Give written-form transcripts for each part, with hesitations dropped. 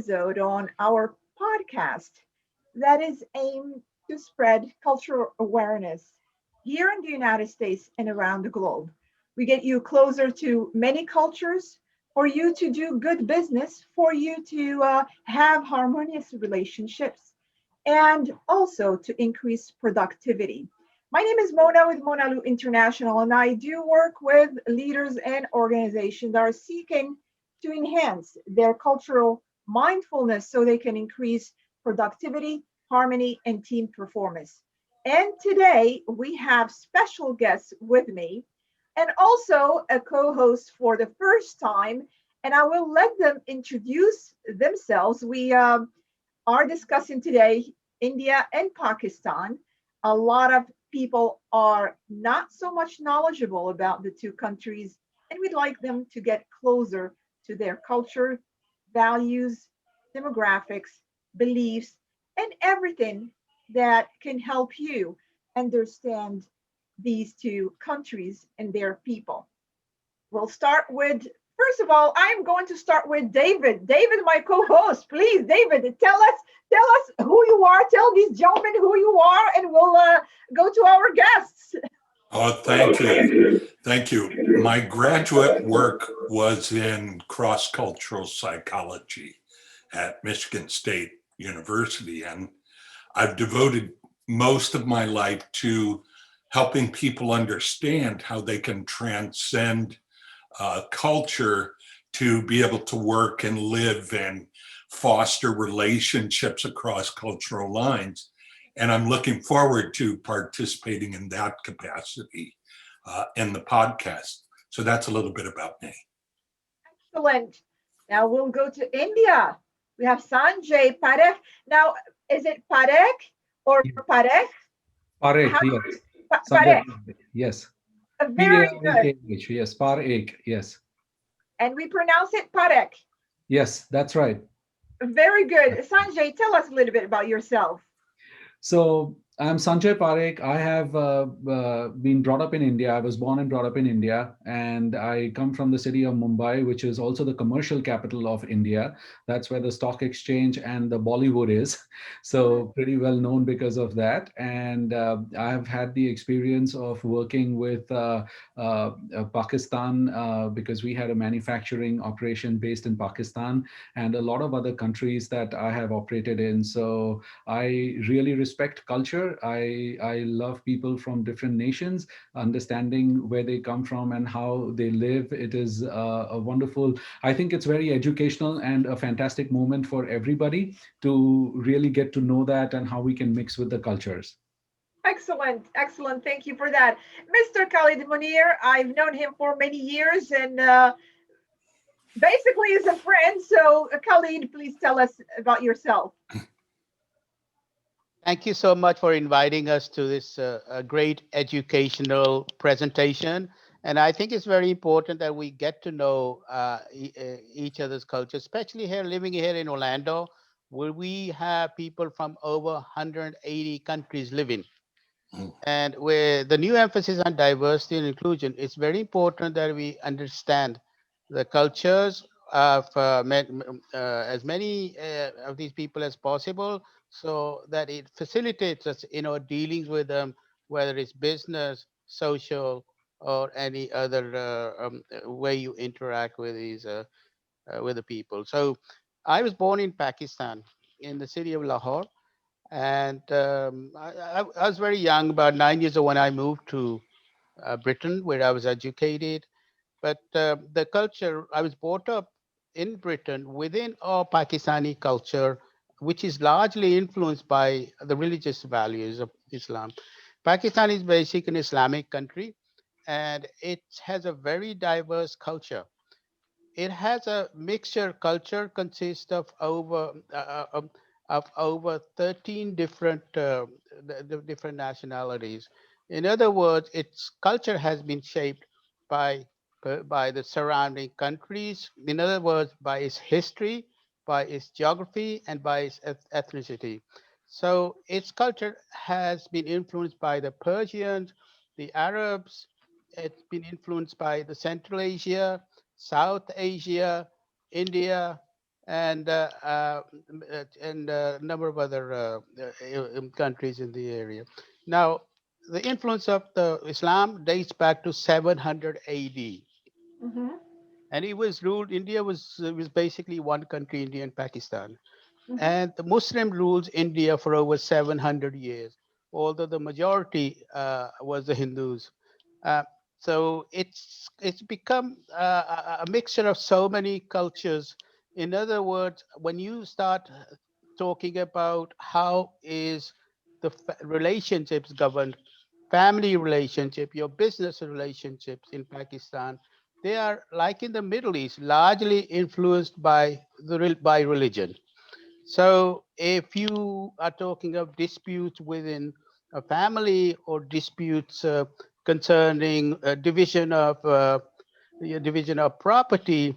episode on our podcast that is aimed to spread cultural awareness here in the United States and around the globe. We get you closer to many cultures for you to do good business, for you to have harmonious relationships, and also to increase productivity. My name is Mona with Mona Lu International, and I do work with leaders and organizations that are seeking to enhance their cultural mindfulness so they can increase productivity, harmony, and team performance. And today we have special guests with me and also a co host for the first time. And I will let them introduce themselves. We are discussing today India and Pakistan. A lot of people are not so much knowledgeable about the two countries, and we'd like them to get closer to their culture, values, demographics, beliefs, and everything that can help you understand these two countries and their people. We'll start with, first of all, I'm going to start with David. David, my co-host, please, David, tell us who you are. Tell these gentlemen who you are, and we'll go to our guests. Oh, thank you. Thank you. My graduate work was in cross cultural psychology at Michigan State University. And I've devoted most of my life to helping people understand how they can transcend culture to be able to work and live and foster relationships across cultural lines. And I'm looking forward to participating in that capacity in the podcast. So that's a little bit about me. Excellent. Now we'll go to India. We have Sanjay Parekh. Now, is it Parekh or Parekh? Parekh, How yes. Parekh? Sanjay, yes. Very good. Parekh, yes. Parekh, yes. And we pronounce it Parekh. Yes, that's right. Very good. Sanjay, tell us a little bit about yourself. So I'm Sanjay Parekh. I have been brought up in India. I was born and brought up in India, and I come from the city of Mumbai, which is also the commercial capital of India. That's where the stock exchange and the Bollywood is. So pretty well known because of that. And I've had the experience of working with Pakistan because we had a manufacturing operation based in Pakistan and a lot of other countries that I have operated in. So I really respect culture. I love people from different nations, understanding where they come from and how they live. It is a wonderful, I think it's very educational and a fantastic moment for everybody to really get to know that and how we can mix with the cultures. Excellent, excellent. Thank you for that. Mr. Khalid Munir, I've known him for many years and basically is a friend. So, Khalid, please tell us about yourself. Thank you so much for inviting us to this great educational presentation. And I think it's very important that we get to know each other's culture, especially here living here in Orlando, where we have people from over 180 countries living. And where the new emphasis on diversity and inclusion, it's very important that we understand the cultures of as many of these people as possible, so that it facilitates us in our dealings with them, whether it's business, social, or any other way you interact with the people. So, I was born in Pakistan, in the city of Lahore, and I was very young, about 9 years old, when I moved to Britain, where I was educated. But the culture, I was brought up in Britain within our Pakistani culture, which is largely influenced by the religious values of Islam. Pakistan is basically an Islamic country, and it has a very diverse culture. It has a mixture culture, consists of over 13 different different nationalities. In other words, its culture has been shaped by by the surrounding countries. In other words, by its history, by its geography, and by its ethnicity. So its culture has been influenced by the Persians, the Arabs. It's been influenced by the Central Asia, South Asia, India, and a number of other countries in the area. Now, the influence of the Islam dates back to 700 AD, Mm-hmm. and it was ruled. India was basically one country, India and Pakistan, Mm-hmm. and the Muslim rules India for over 700 years, although the majority was the Hindus. Uh, so it's become a mixture of so many cultures. In other words, when you start talking about how is the relationships governed, family relationship, your business relationships in Pakistan, they are like in the Middle East, largely influenced by by religion. So if you are talking of disputes within a family or disputes concerning division of property,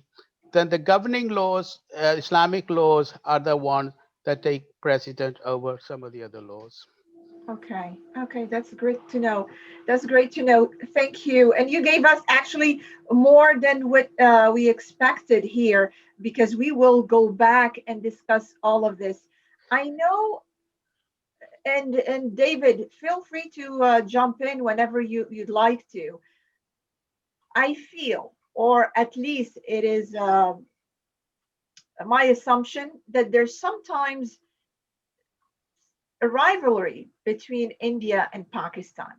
then the governing laws, Islamic laws, are the ones that take precedent over some of the other laws. Okay. Okay. That's great to know. That's great to know. Thank you. And you gave us actually more than what we expected here, because we will go back and discuss all of this. I know, and David, feel free to jump in whenever you'd like to. I feel, or at least it is my assumption, that there's sometimes a rivalry between India and Pakistan.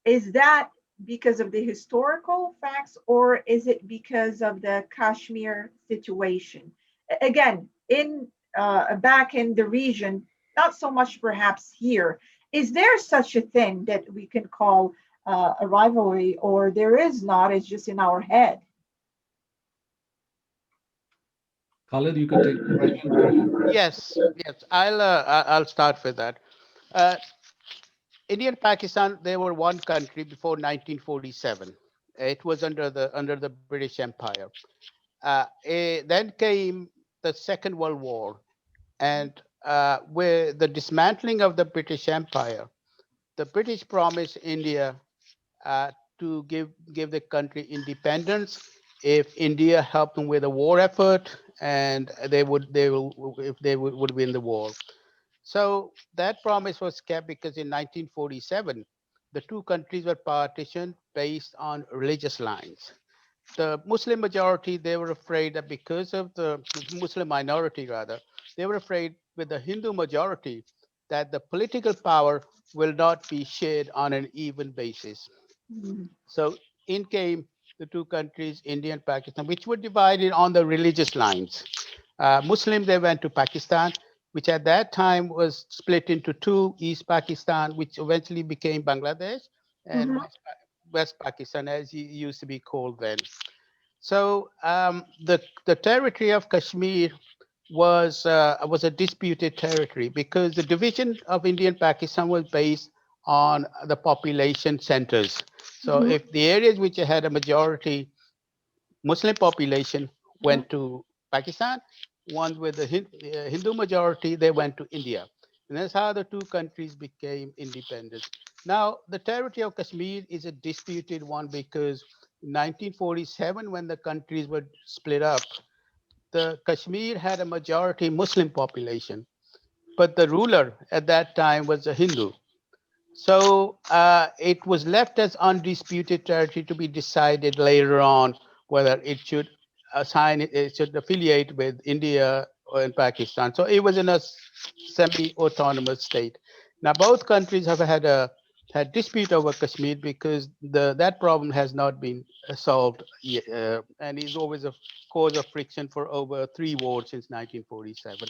Is that because of the historical facts, or is it because of the Kashmir situation? Again, in back in the region, not so much perhaps here. Is there such a thing that we can call a rivalry, or there is not? It's just in our head. Khalid, you could take the question. Yes, yes. I'll start with that. Uh, India and Pakistan, they were one country before 1947. It was under the British Empire. Then came the Second World War, and with the dismantling of the British Empire, the British promised India uh, to give the country independence if India helped them with a war effort, and they will if they would win the war. So that promise was kept because in 1947, the two countries were partitioned based on religious lines. The Muslim majority, they were afraid that because of the Muslim minority, rather, they were afraid with the Hindu majority that the political power will not be shared on an even basis. Mhm. So in came the two countries, India and Pakistan, which were divided on the religious lines. Muslim, they went to Pakistan, which at that time was split into two: East Pakistan, which eventually became Bangladesh, and Mhm. West Pakistan, as it used to be called then. So the territory of Kashmir was a disputed territory because the division of India and Pakistan was based on the population centers. So Mhm. if the areas which had a majority Muslim population Mhm. went to Pakistan, ones with the Hindu majority, they went to India. And that's how the two countries became independent. Now, the territory of Kashmir is a disputed one because in 1947, when the countries were split up, the Kashmir had a majority Muslim population, but the ruler at that time was a Hindu. So it was left as undisputed territory to be decided later on whether it should it should affiliate with India or in Pakistan. So it was in a semi-autonomous state. Now both countries have had dispute over Kashmir because that problem has not been solved yet, and is always a cause of friction for over three wars since 1947.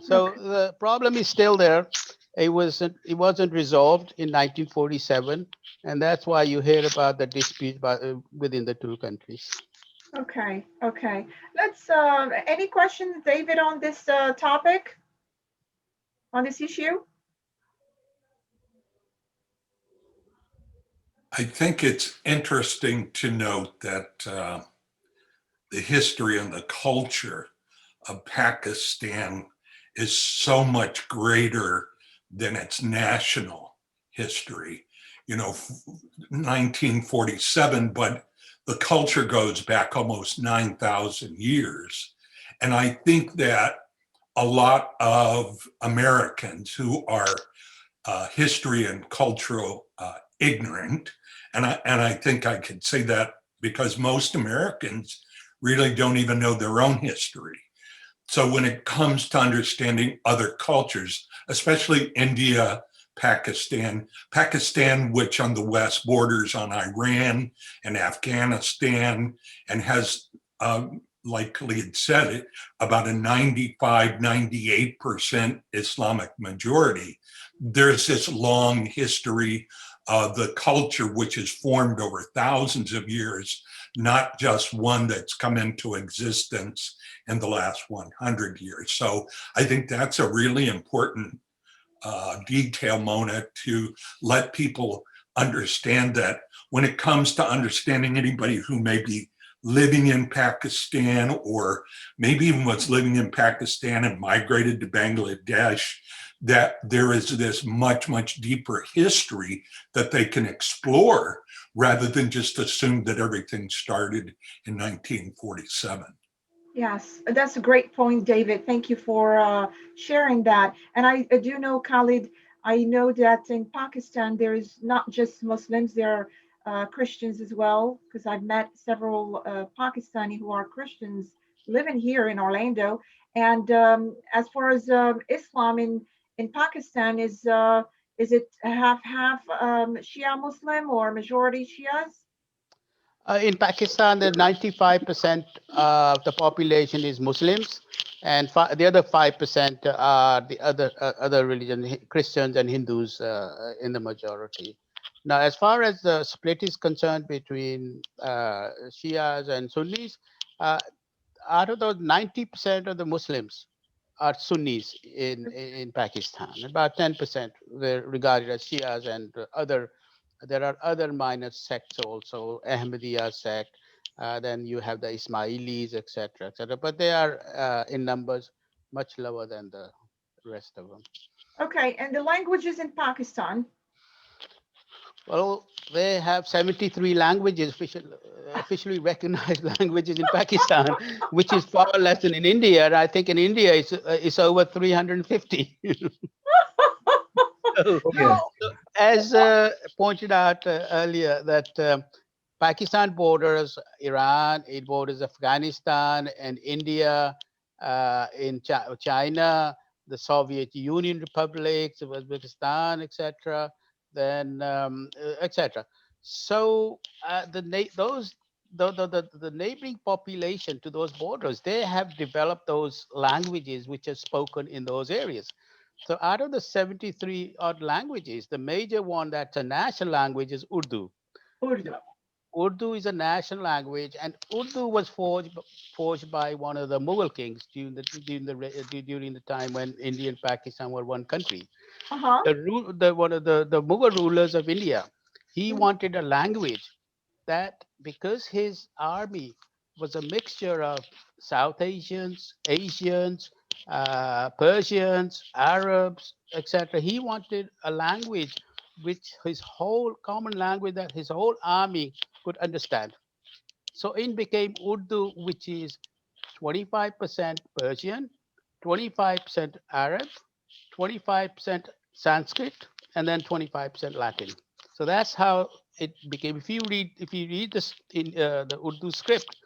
So Okay. the problem is still there. It wasn't resolved in 1947, and that's why you hear about the dispute within the two countries. Okay. Okay. Let's. Any questions, David, on this topic, on this issue? I think it's interesting to note that the history and the culture of Pakistan is so much greater than its national history. 1947, but the culture goes back almost 9,000 years. And I think that a lot of Americans who are history and cultural ignorant, and I think I could say that because most Americans really don't even know their own history. So when it comes to understanding other cultures, especially India, Pakistan, which on the west borders on Iran and Afghanistan and has, like Khalid said, it about a 95, 98% Islamic majority. There's this long history of the culture which is formed over thousands of years, not just one that's come into existence in the last 100 years. So I think that's a really important detail, Mona, to let people understand that when it comes to understanding anybody who may be living in Pakistan or maybe even was living in Pakistan and migrated to Bangladesh, that there is this much, much deeper history that they can explore rather than just assume that everything started in 1947. Yes, that's a great point, David. Thank you for sharing that. And I do know, Khalid, I know that in Pakistan, there is not just Muslims, there are Christians as well, because I've met several Pakistani who are Christians living here in Orlando. And as far as Islam in Pakistan, is it half Shia Muslim or majority Shias? In Pakistan, the 95% of the population is Muslims, and the other 5% are the other religion, Christians and Hindus in the majority. Now, as far as the split is concerned between Shias and Sunnis, uh, out of those 90% of the Muslims are Sunnis in Pakistan. About 10% were regarded as Shias and other. There are other minor sects also, Ahmadiyya sect. Then you have the Ismailis, etc., etc. But they are in numbers much lower than the rest of them. Okay, and the languages in Pakistan. Well, they have 73 languages, officially recognized languages in Pakistan, which is far less than in India. And I think in India it's over 350. So, Oh, No, yes. as pointed out earlier, that Pakistan borders Iran, it borders Afghanistan and India, in China, the Soviet Union republics, Uzbekistan, etc. Then etc. So the neighboring population to those borders, they have developed those languages which are spoken in those areas. So out of the 73 odd languages, the major one that's a national language is Urdu. Urdu. Now, Urdu is a national language, and Urdu was forged by one of the Mughal kings during the time when India and Pakistan were one country. Uh-huh. One of the Mughal rulers of India, he Mhm. wanted a language that, because his army was a mixture of South Asians, Asians, Persians, Arabs, etc., he wanted a language which his whole common language that his whole army could understand. So in became Urdu, which is 25% Persian, 25% Arab, 25% Sanskrit, and then 25% Latin. So that's how it became. If you read this in the Urdu script,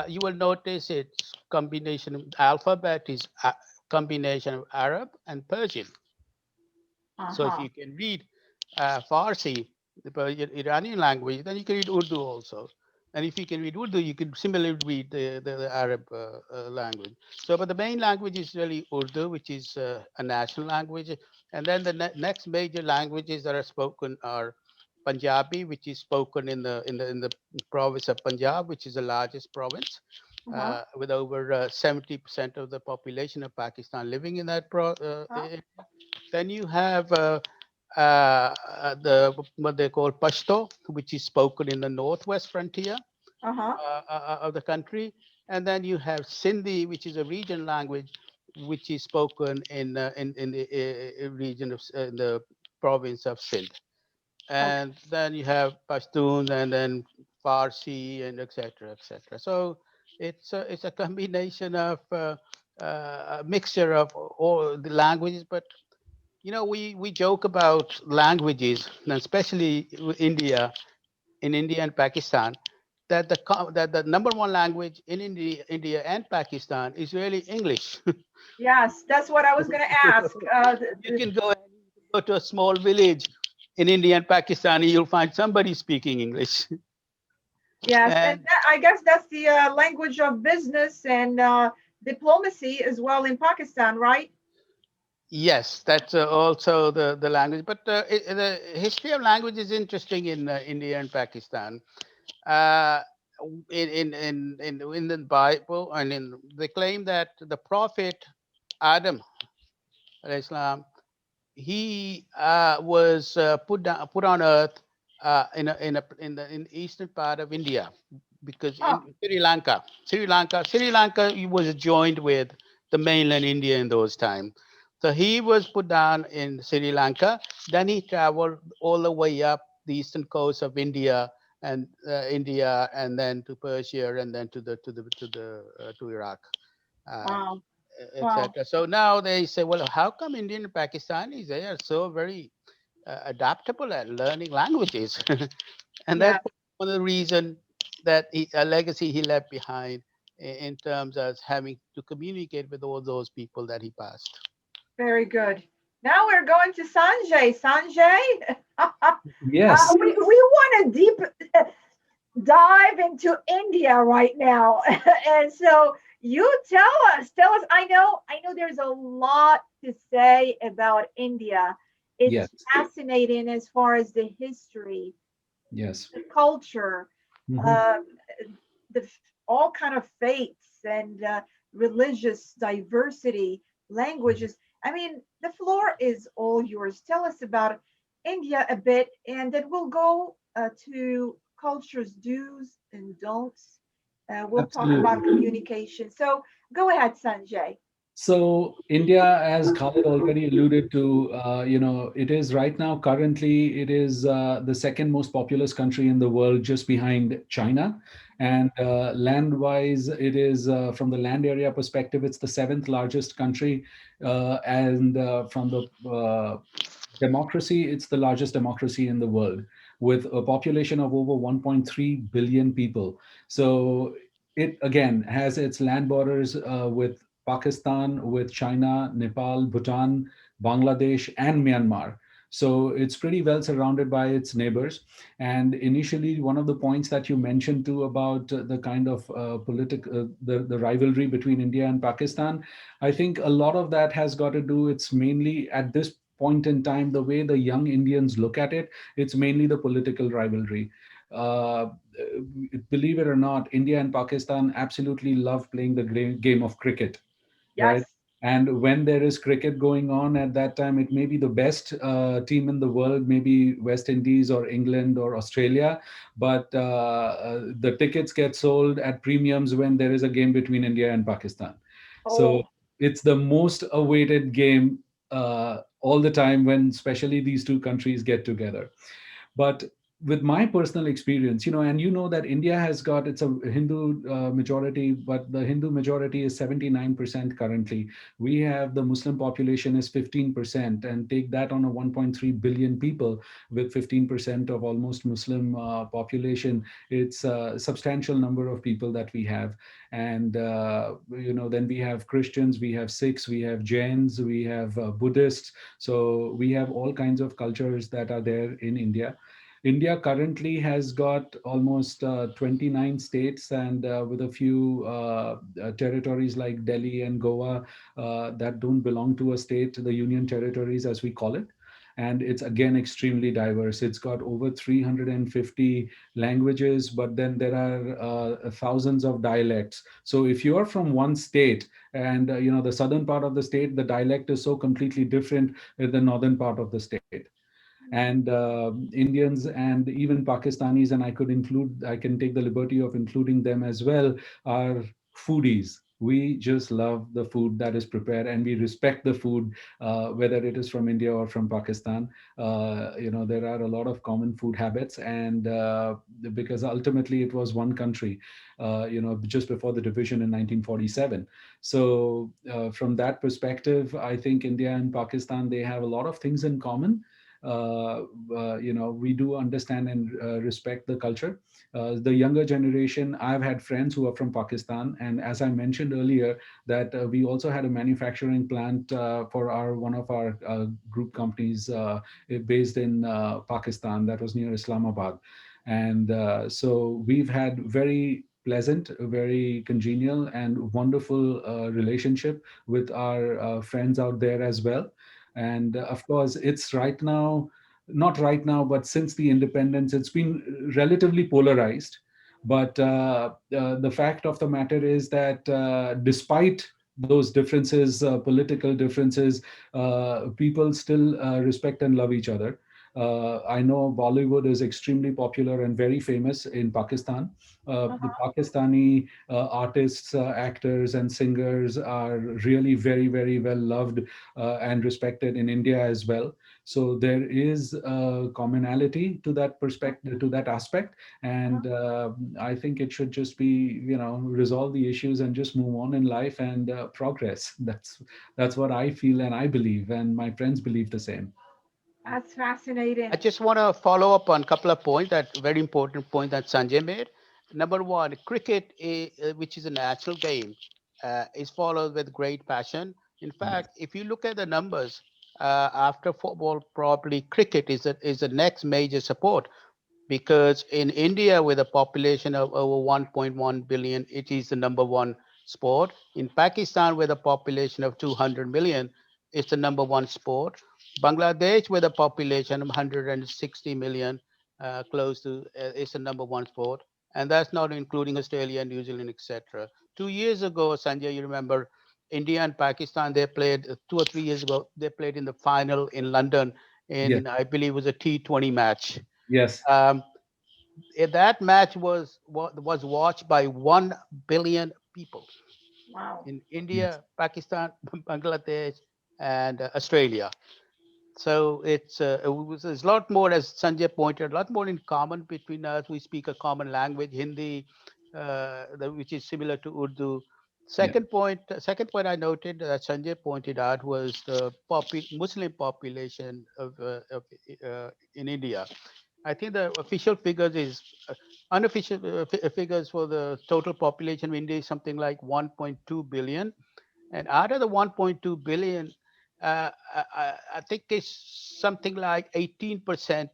you will notice its combination of alphabet is a combination of Arab and Persian. So if Uh-huh. you can read Farsi, the Iranian language, then you can read Urdu also. And if you can read Urdu, you can similarly read the Arab language. So, but the main language is really Urdu, which is a national language. And then the next major languages that are spoken are Punjabi, which is spoken in the province of Punjab, which is the largest province, Uh-huh. with over 70% of the population of Pakistan living in that Uh-huh. then you have the what they call Pashto, which is spoken in the northwest frontier Uh-huh. of the country, and then you have Sindhi, which is a region language, which is spoken in the region of in the province of Sindh, Okay. and then you have Pashtun, and then Farsi, and etc. etc. So it's a combination of a mixture of all the languages. But we joke about languages, and especially India, in India and Pakistan, that the number one language in India and Pakistan is really English. Yes, that's what I was going to ask. You can go to a small village in India and Pakistan, and you'll find somebody speaking English. Yes, and And I guess that's the language of business and diplomacy as well in Pakistan, right? yes, that's also the language. But the history of language is interesting in India and Pakistan. Uh, in the Bible, and they claim that the prophet Adam, alayhi salam, he was put on earth in the eastern part of India, because Oh, in Sri Lanka was joined with the mainland India in those times. So he was put down in Sri Lanka. Then he traveled all the way up the eastern coast of India, and then to Persia, and then to Iraq. Uh, wow, wow. Etc. So now they say, well, how come Indian and Pakistanis, they are so very adaptable at learning languages? And Yeah, that's one of the reason that a legacy he left behind in terms of having to communicate with all those people that he passed. very good. Now we're going to Sanjay. Sanjay, Yes. we want to deep dive into India right now. And so you tell us, I know there's a lot to say about India. It's Yes. fascinating as far as the history, Yes. the culture, Mhm. uh, the all kind of faiths and religious diversity, languages. I mean, the floor is all yours. Tell us about India a bit, and then we'll go to culture's do's and don'ts. We'll talk about Absolutely. communication. So go ahead, Sanjay. So India, as Khalid already alluded to, it is right now, currently, it is the second most populous country in the world, just behind China. And land-wise, it is, from the land area perspective, it's the seventh largest country. And from the democracy, it's the largest democracy in the world, with a population of over 1.3 billion people. So it again has its land borders with Pakistan, with China, Nepal, Bhutan, Bangladesh, and Myanmar. So it's pretty well surrounded by its neighbors. And initially, one of the points that you mentioned too about the kind of the rivalry between India and Pakistan, I think a lot of that has got to do. It's mainly at this point in time, the way the young Indians look at it. It's mainly the political rivalry. Uh, Believe it or not, India and Pakistan absolutely love playing the game of cricket, right? Yes. And when there is cricket going on at that time, it may be the best team in the world, maybe West Indies or England or Australia, but the tickets get sold at premiums when there is a game between India and Pakistan. So Oh, it's the most awaited game all the time when, especially, these two countries get together. But with my personal experience, and that India has got, it's a Hindu majority, but the Hindu majority is 79% currently. We have the Muslim population is 15%, and take that on a 1.3 billion people with 15% of almost Muslim population. It's a substantial number of people that we have. And, then we have Christians, we have Sikhs, we have Jains, we have Buddhists. So we have all kinds of cultures that are there in India. India currently has got almost 29 states, and with a few territories like Delhi and Goa that don't belong to a state, the union territories as we call it. And it's again extremely diverse. It's got over 350 languages, but then there are thousands of dialects. So if you are from one state, and the southern part of the state, the dialect is so completely different with the northern part of the state. And Indians and even Pakistanis, and I can take the liberty of including them as well, are foodies. We just love the food that is prepared, and we respect the food, whether it is from India or from Pakistan. There are a lot of common food habits, and because ultimately it was one country, just before the division in 1947. So from that perspective, I think India and Pakistan, they have a lot of things in common. We do understand and respect the culture. The younger generation, I've had friends who are from Pakistan, and as I mentioned earlier, that we also had a manufacturing plant for our one of our group companies based in Pakistan, that was near Islamabad. And so we've had very pleasant, very congenial, and wonderful relationship with our friends out there as well. And of course, it's right now, not right now, but since the independence, it's been relatively polarized. But the fact of the matter is that despite those differences, political differences, people still respect and love each other. I know Bollywood is extremely popular and very famous in Pakistan. The Uh-huh. Pakistani artists, actors, and singers are really very, very well loved and respected in India as well. So there is a commonality to that perspective, to that aspect, Uh-huh. and I think it should just be, resolve the issues and just move on in life and progress. That's what I feel and I believe, and my friends believe the same. That's I fascinating. just want to follow up on a couple of points, that very important point that Sanjay made. Number one, cricket, which is a national game, is followed with great passion. In Yes, fact, if you look at the numbers, after football, probably cricket is the next major sport, because in India, with a population of over 1.1 billion, it is the number one sport. In Pakistan, with a population of 200 million, it's the number one sport. Bangladesh, with a population of 160 million, close to, is the number one sport. And that's not including Australia, New Zealand, etc. 2 years ago, Sanjay, you remember, India and Pakistan, they played 2 or 3 years ago, they played in the final in London yes, in, I believe, it was a T20 match. yes, Um, that match was watched by 1 billion people Wow. in yes, India, Pakistan, Bangladesh, and Australia. So there's a lot more, as Sanjay pointed, a lot more in common between us. We speak a common language, Hindi, which is similar to Urdu. yeah, Second point I noted that Sanjay pointed out was the Muslim population in India. I think the official figures is unofficial figures for the total population of India is something like 1.2 billion, and out of the 1.2 billion, I think it's something like 18%.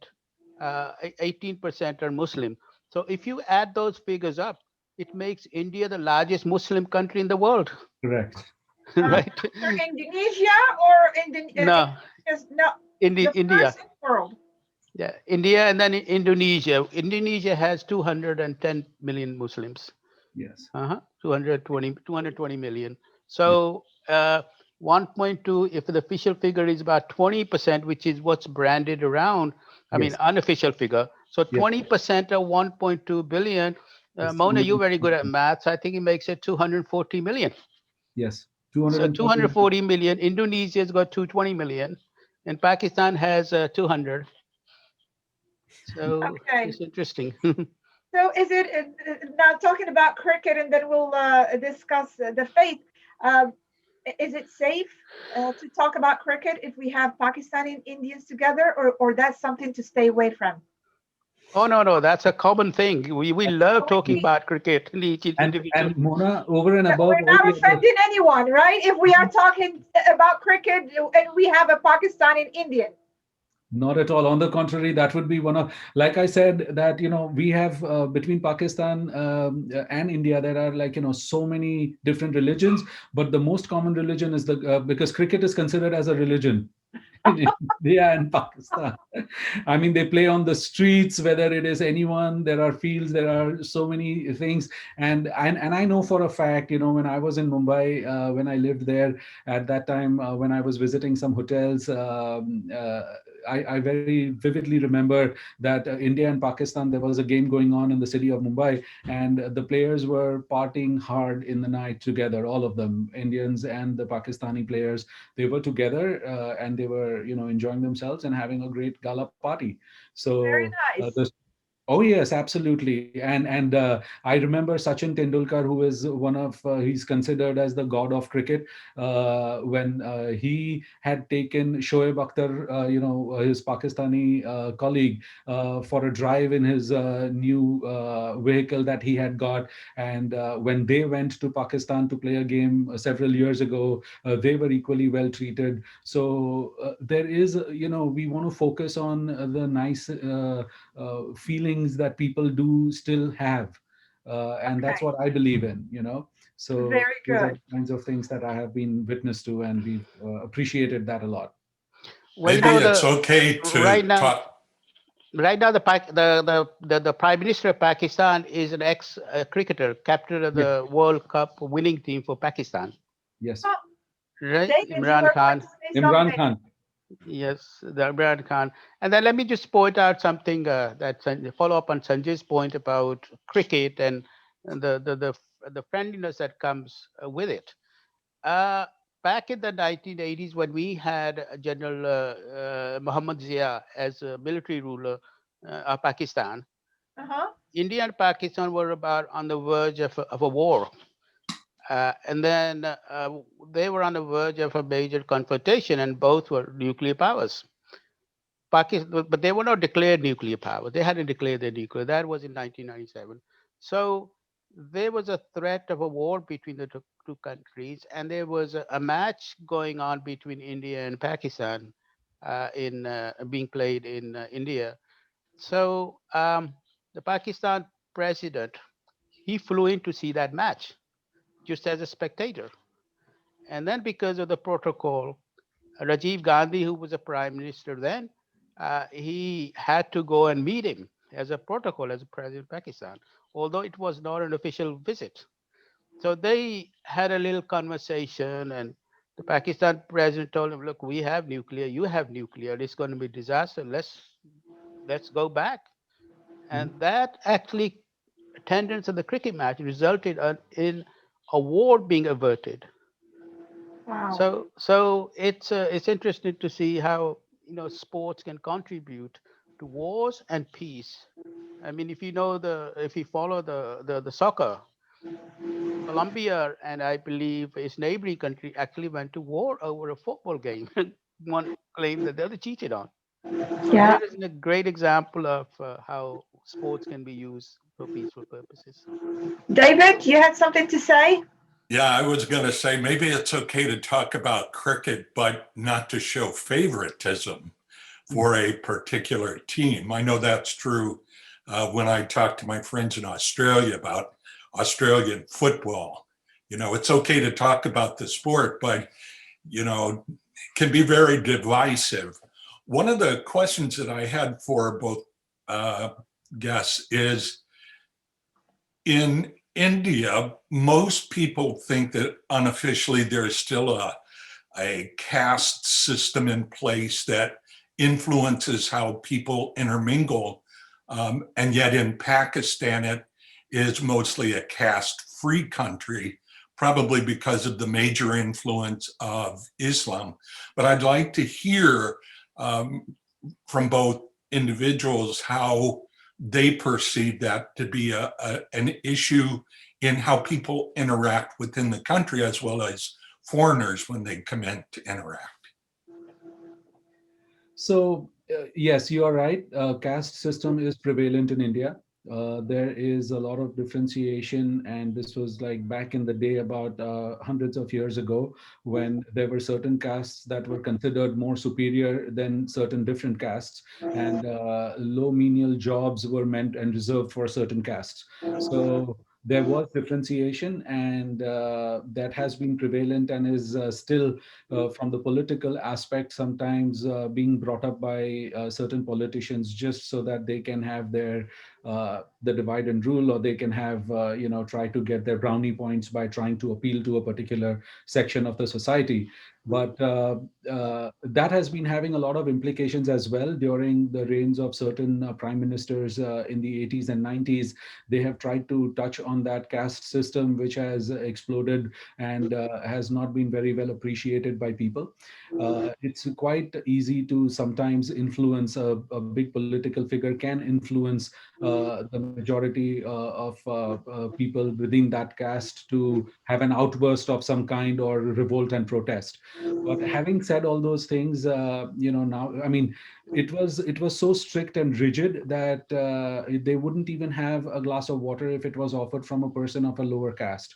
18% are Muslim. So if you add those figures up, it makes India the largest Muslim country in the world, correct. right? After Indonesia or No, No, the India. first in the world. Yeah, India, and then Indonesia. Indonesia has 210 million Muslims. Yes, 220 million. yeah, So 1.2, if the official figure is about 20%, which is what's branded around, I mean, yes, unofficial figure. So yes. 20% of 1.2 billion, It's Mona, you're very good at 240. maths. I think it makes it 240 million. Yes, So 240. 240 million, Indonesia's got 220 million, and Pakistan has 200. So Okay. it's interesting. So is it now talking about cricket, and then we'll discuss the faith? Um, is it safe to talk about cricket if we have Pakistani and Indians together, or that's something to stay away from? Oh, no, no, that's a common thing. We love So talking about cricket in each individual. And Mona, over and above we're all not the other, offending anyone, right? If we are talking about cricket and we have a Pakistani and Indian. not at all. On the contrary, that would be one of, like I said, that, we have between Pakistan and India, there are, like, so many different religions, but the most common religion is because cricket is considered as a religion in India and Pakistan. I mean, they play on the streets, whether it is anyone, there are fields, there are so many things. And I know for a fact, when I was in Mumbai, when I lived there at that time, when I was visiting some hotels, I very vividly remember that India and Pakistan, there was a game going on in the city of Mumbai, and the players were partying hard in the night together, all of them, Indians and the Pakistani players. They were together, and they were, enjoying themselves and having a great gala party. Very So nice. the Oh yes, absolutely. And I remember Sachin Tendulkar, who is one of he's considered as the god of cricket. When he had taken Shoaib Akhtar, his Pakistani colleague, for a drive in his new vehicle that he had got, and when they went to Pakistan to play a game several years ago, they were equally well treated. So there is, we want to focus on the nice. Feelings that people do still have. And that's Okay. what I believe in, So Very those are good. the kinds of things that I have been witness to, and we've appreciated that a lot. Well, Maybe Absolutely. it's okay right to now, talk. right now, the Prime Minister of Pakistan is an ex cricketer, captain of Yes, the World Cup winning team for Pakistan, yes. Oh, right? David, you Imran were going Khan. to say Imran something. Khan. Yes, the Imran Khan. And then let me just point out something follow up on Sanjay's point about cricket and the friendliness that comes with it. Uh, Back in the 1980s, when we had General Muhammad Zia as a military ruler of Pakistan, Uh-huh. India and Pakistan were about on the verge of a war. And then they were on the verge of a major confrontation, and both were nuclear powers. Pakistan, but they were not declared nuclear power. They hadn't declared their nuclear. That was in 1997. So there was a threat of a war between the two countries, and there was a match going on between India and Pakistan, in being played in India. So the Pakistan president, he flew in to see that match just as a spectator, and then because of the protocol, Rajiv Gandhi, who was a prime minister then, he had to go and meet him as a protocol as a president of Pakistan, although it was not an official visit. So they had a little conversation, and the Pakistan president told him, "Look, we have nuclear. You have nuclear. It's going to be disaster. Let's go back." Mhm. And that actually attendance of the cricket match resulted in a war being averted. Wow. So it's interesting to see how sports can contribute to wars and peace. I mean, if you follow the soccer, Colombia and I believe its neighboring country actually went to war over a football game. One claimed that the other cheated on. So Yeah. here is a great example of how sports can be used for peaceful purposes. David, you had something to say? Yeah, I was going to say maybe it's okay to talk about cricket, but not to show favoritism for a particular team. I know that's true when I talk to my friends in Australia about Australian football. It's okay to talk about the sport, but, it can be very divisive. One of the questions that I had for both uh, guests is, in India, most people think that unofficially there's still a caste system in place that influences how people intermingle. And yet in Pakistan, it is mostly a caste free country, probably because of the major influence of Islam. But I'd like to hear um, from both individuals how they perceive that to be an issue in how people interact within the country as well as foreigners when they come in to interact. So, yes, you are right. Caste system is prevalent in India. There is a lot of differentiation, and this was like back in the day, about hundreds of years ago, when there were certain castes that were considered more superior than certain different castes, and low menial jobs were meant and reserved for certain castes. So there was differentiation, and that has been prevalent and is still, from the political aspect, sometimes being brought up by certain politicians just so that they can have their the divide and rule, or they can have try to get their brownie points by trying to appeal to a particular section of the society. But that has been having a lot of implications as well during the reigns of certain prime ministers in the 80s and 90s. They have tried to touch on that caste system, which has exploded and has not been very well appreciated by people. It's quite easy to sometimes influence a big political figure can influence the majority of people within that caste to have an outburst of some kind or revolt and protest. But having said all those things, now, I mean, it was so strict and rigid that they wouldn't even have a glass of water if it was offered from a person of a lower caste.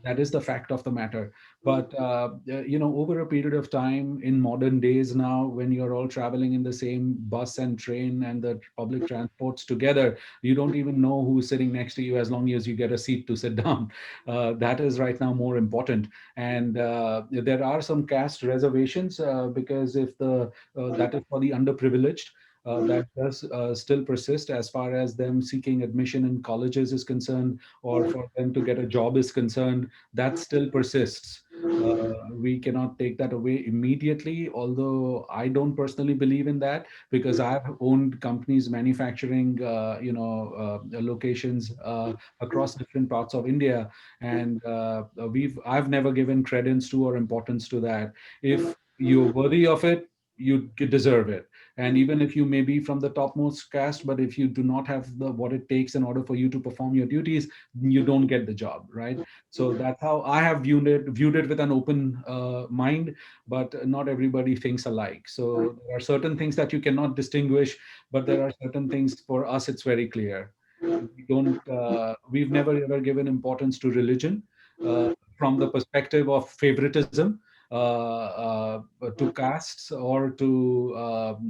That is the fact of the matter. But over a period of time in modern days now, when you're all traveling in the same bus and train and the public transports together, you don't even know who's sitting next to you as long as you get a seat to sit down. That is right now more important. And there are some caste reservations because if the that is for the underprivileged. That does still persist as far as them seeking admission in colleges is concerned, or for them to get a job is concerned. That still persists. Uh, we cannot take that away immediately, although I don't personally believe in that, because I've owned companies manufacturing, locations across different parts of India, and I've never given credence to or importance to that. If you're worthy of it, you deserve it. And even if you may be from the topmost caste, but if you do not have the what it takes in order for you to perform your duties, you don't get the job, right? So that's how I have viewed it with an open mind. But not everybody thinks alike. So there are certain things that you cannot distinguish, but there are certain things for us it's very clear. We've never ever given importance to religion uh, from the perspective of favoritism to castes or to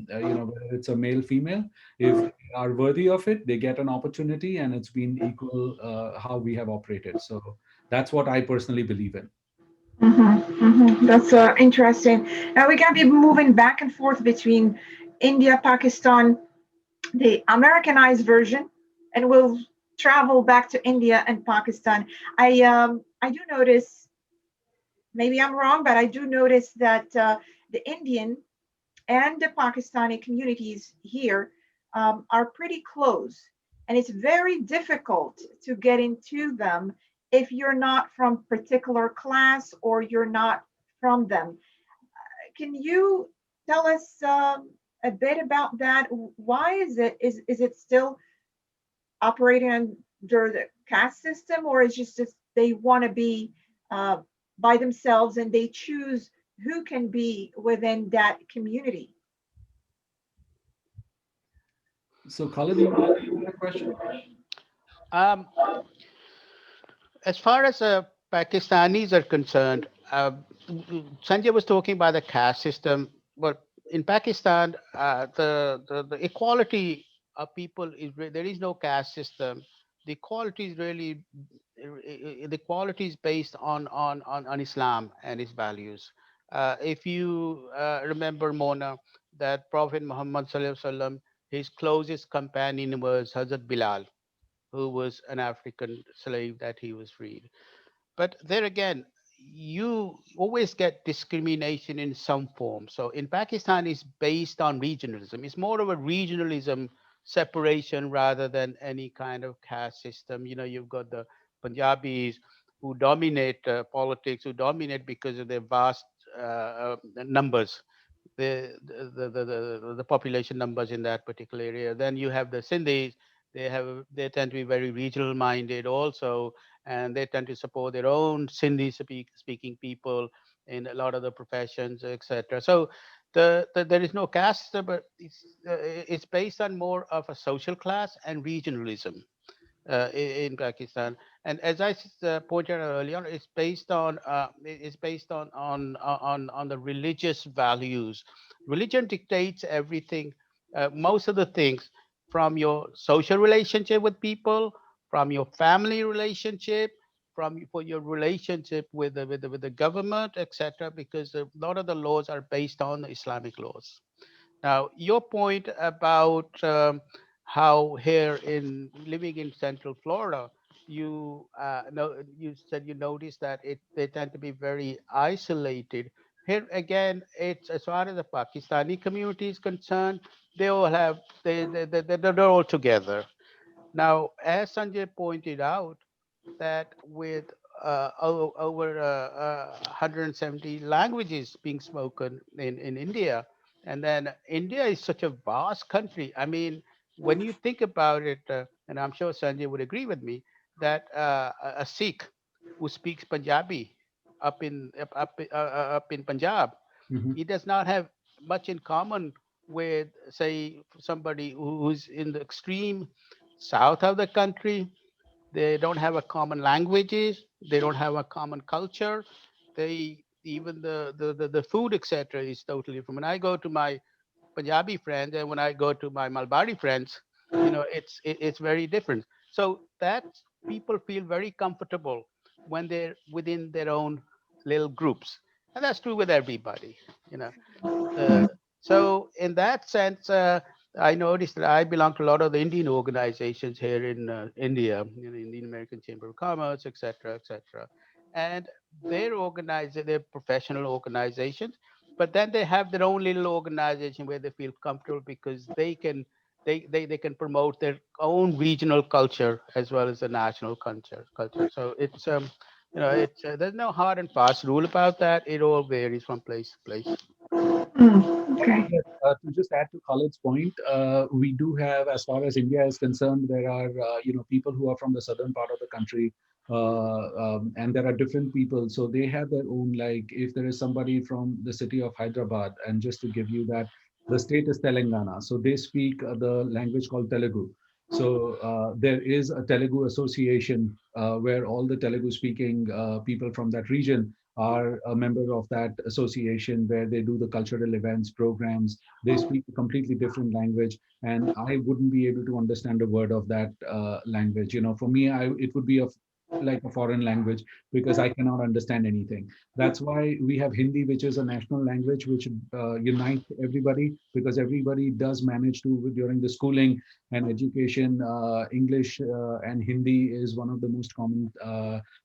whether it's a male female. If they are worthy of it, they get an opportunity, and it's been equal how we have operated. So that's what I personally believe in. That's interesting. Now we're going to be moving back and forth between India, Pakistan, the Americanized version, and we'll travel back to India and Pakistan. I do notice, maybe I'm wrong, but I do notice that the Indian and the Pakistani communities here are pretty close, and it's very difficult to get into them if you're not from particular class or you're not from them. Can you tell us a bit about that? Why is it still operating under the caste system, or is just they want to be uh, by themselves and they choose who can be within that community? So, Khalid, you want to take that question? Um, as far as Pakistanis are concerned, Sanjay was talking about the caste system, but in Pakistan, the equality of people there is no caste system. The equality is really the equality is based on Islam and its values. If you remember, Mona, that Prophet Muhammad Sallallahu Alaihi Wasallam, his closest companion was Hazrat Bilal, who was an African slave that he was freed. But there again, you always get discrimination in some form. So in Pakistan, it's based on regionalism. It's more of a regionalism separation rather than any kind of caste system. You know, you've got the Punjabis who dominate politics, who dominate because of their vast numbers, the population numbers in that particular area. Then you have the Sindhis. They tend to be very regional minded also, and they tend to support their own Sindhi speaking people in a lot of the professions, etc. So there is no caste system, but it's based on more of a social class and regionalism in Pakistan. And as I pointed out earlier, it's based on the religious values. Religion dictates everything, most of the things, from your social relationship with people, from your family relationship, for your relationship with the government, etc. Because a lot of the laws are based on Islamic laws. Now, your point about how here in living in Central Florida, you know, you said you noticed that they tend to be very isolated here again, it's as far as the Pakistani community is concerned, they all have they're all together. Now, as Sanjay pointed out, that with over 170 languages being spoken in India, and then India is such a vast country. I mean, when you think about it, and I'm sure Sanjay would agree with me, that a Sikh who speaks Punjabi up in Punjab, Mhm. he does not have much in common with, say, somebody who's in the extreme south of the country. They don't have a common languages. They don't have a common culture. They even the food, etc., is totally different. When I go to my Punjabi friends and when I go to my Malbari friends, it's very different. So that people feel very comfortable when they're within their own little groups, and that's true with everybody. You know, uh, so in that sense, I noticed that I belong to a lot of the Indian organizations here in India, Indian American Chamber of Commerce, et cetera, and they're professional organizations, but then they have their own little organization where they feel comfortable because they can promote their own regional culture as well as the national culture. So it's there's no hard and fast rule about that. It all varies from place to place. Mm, Also, okay. that, to just add to Khalid's point, we do have, as far as India is concerned, there are people who are from the southern part of the country, and there are different people. So they have their own. Like, if there is somebody from the city of Hyderabad, and just to give you that, the state is Telangana, so they speak the language called Telugu. So there is a Telugu association where all the Telugu speaking people from that region are a member of that association, where they do the cultural events, programs. They speak a completely different language, and I wouldn't be able to understand a word of that language. For me, it would be like a foreign language, because I cannot understand anything. That's why we have Hindi, which is a national language, which unites everybody, because everybody does manage to, during the schooling and education, English and Hindi is one of the most common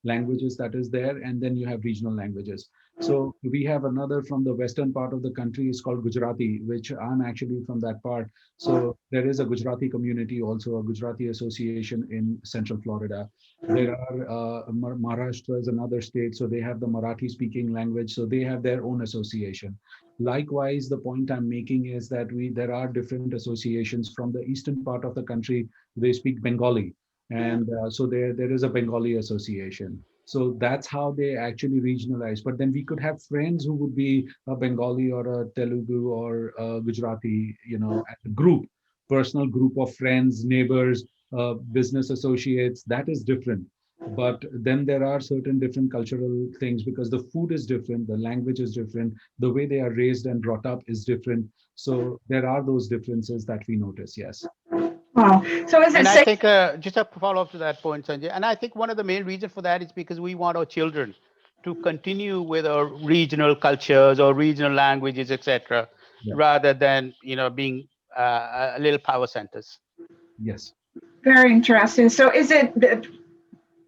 languages that is there, and then you have regional languages. So we have another from the western part of the country is called Gujarati, which I'm actually from that part. So there is a Gujarati community, also a Gujarati association in Central Florida. There are Maharashtra is another state, so they have the Marathi speaking language, so they have their own association. Likewise, the point I'm making is that we there are different associations from the eastern part of the country. They speak Bengali, and so there is a Bengali association. So that's how they actually regionalize. But then we could have friends who would be a Bengali or a Telugu or a Gujarati, as a group, personal group of friends, neighbors, business associates. That is different. But then there are certain different cultural things, because the food is different, the language is different, the way they are raised and brought up is different. So there are those differences that we notice. Yes. Wow. So is it And I safe? think just to follow up to that point, Sanjay, and I think one of the main reasons for that is because we want our children to continue with our regional cultures or regional languages, etc., Yeah. rather than being little power centers. Yes. Very interesting. So is it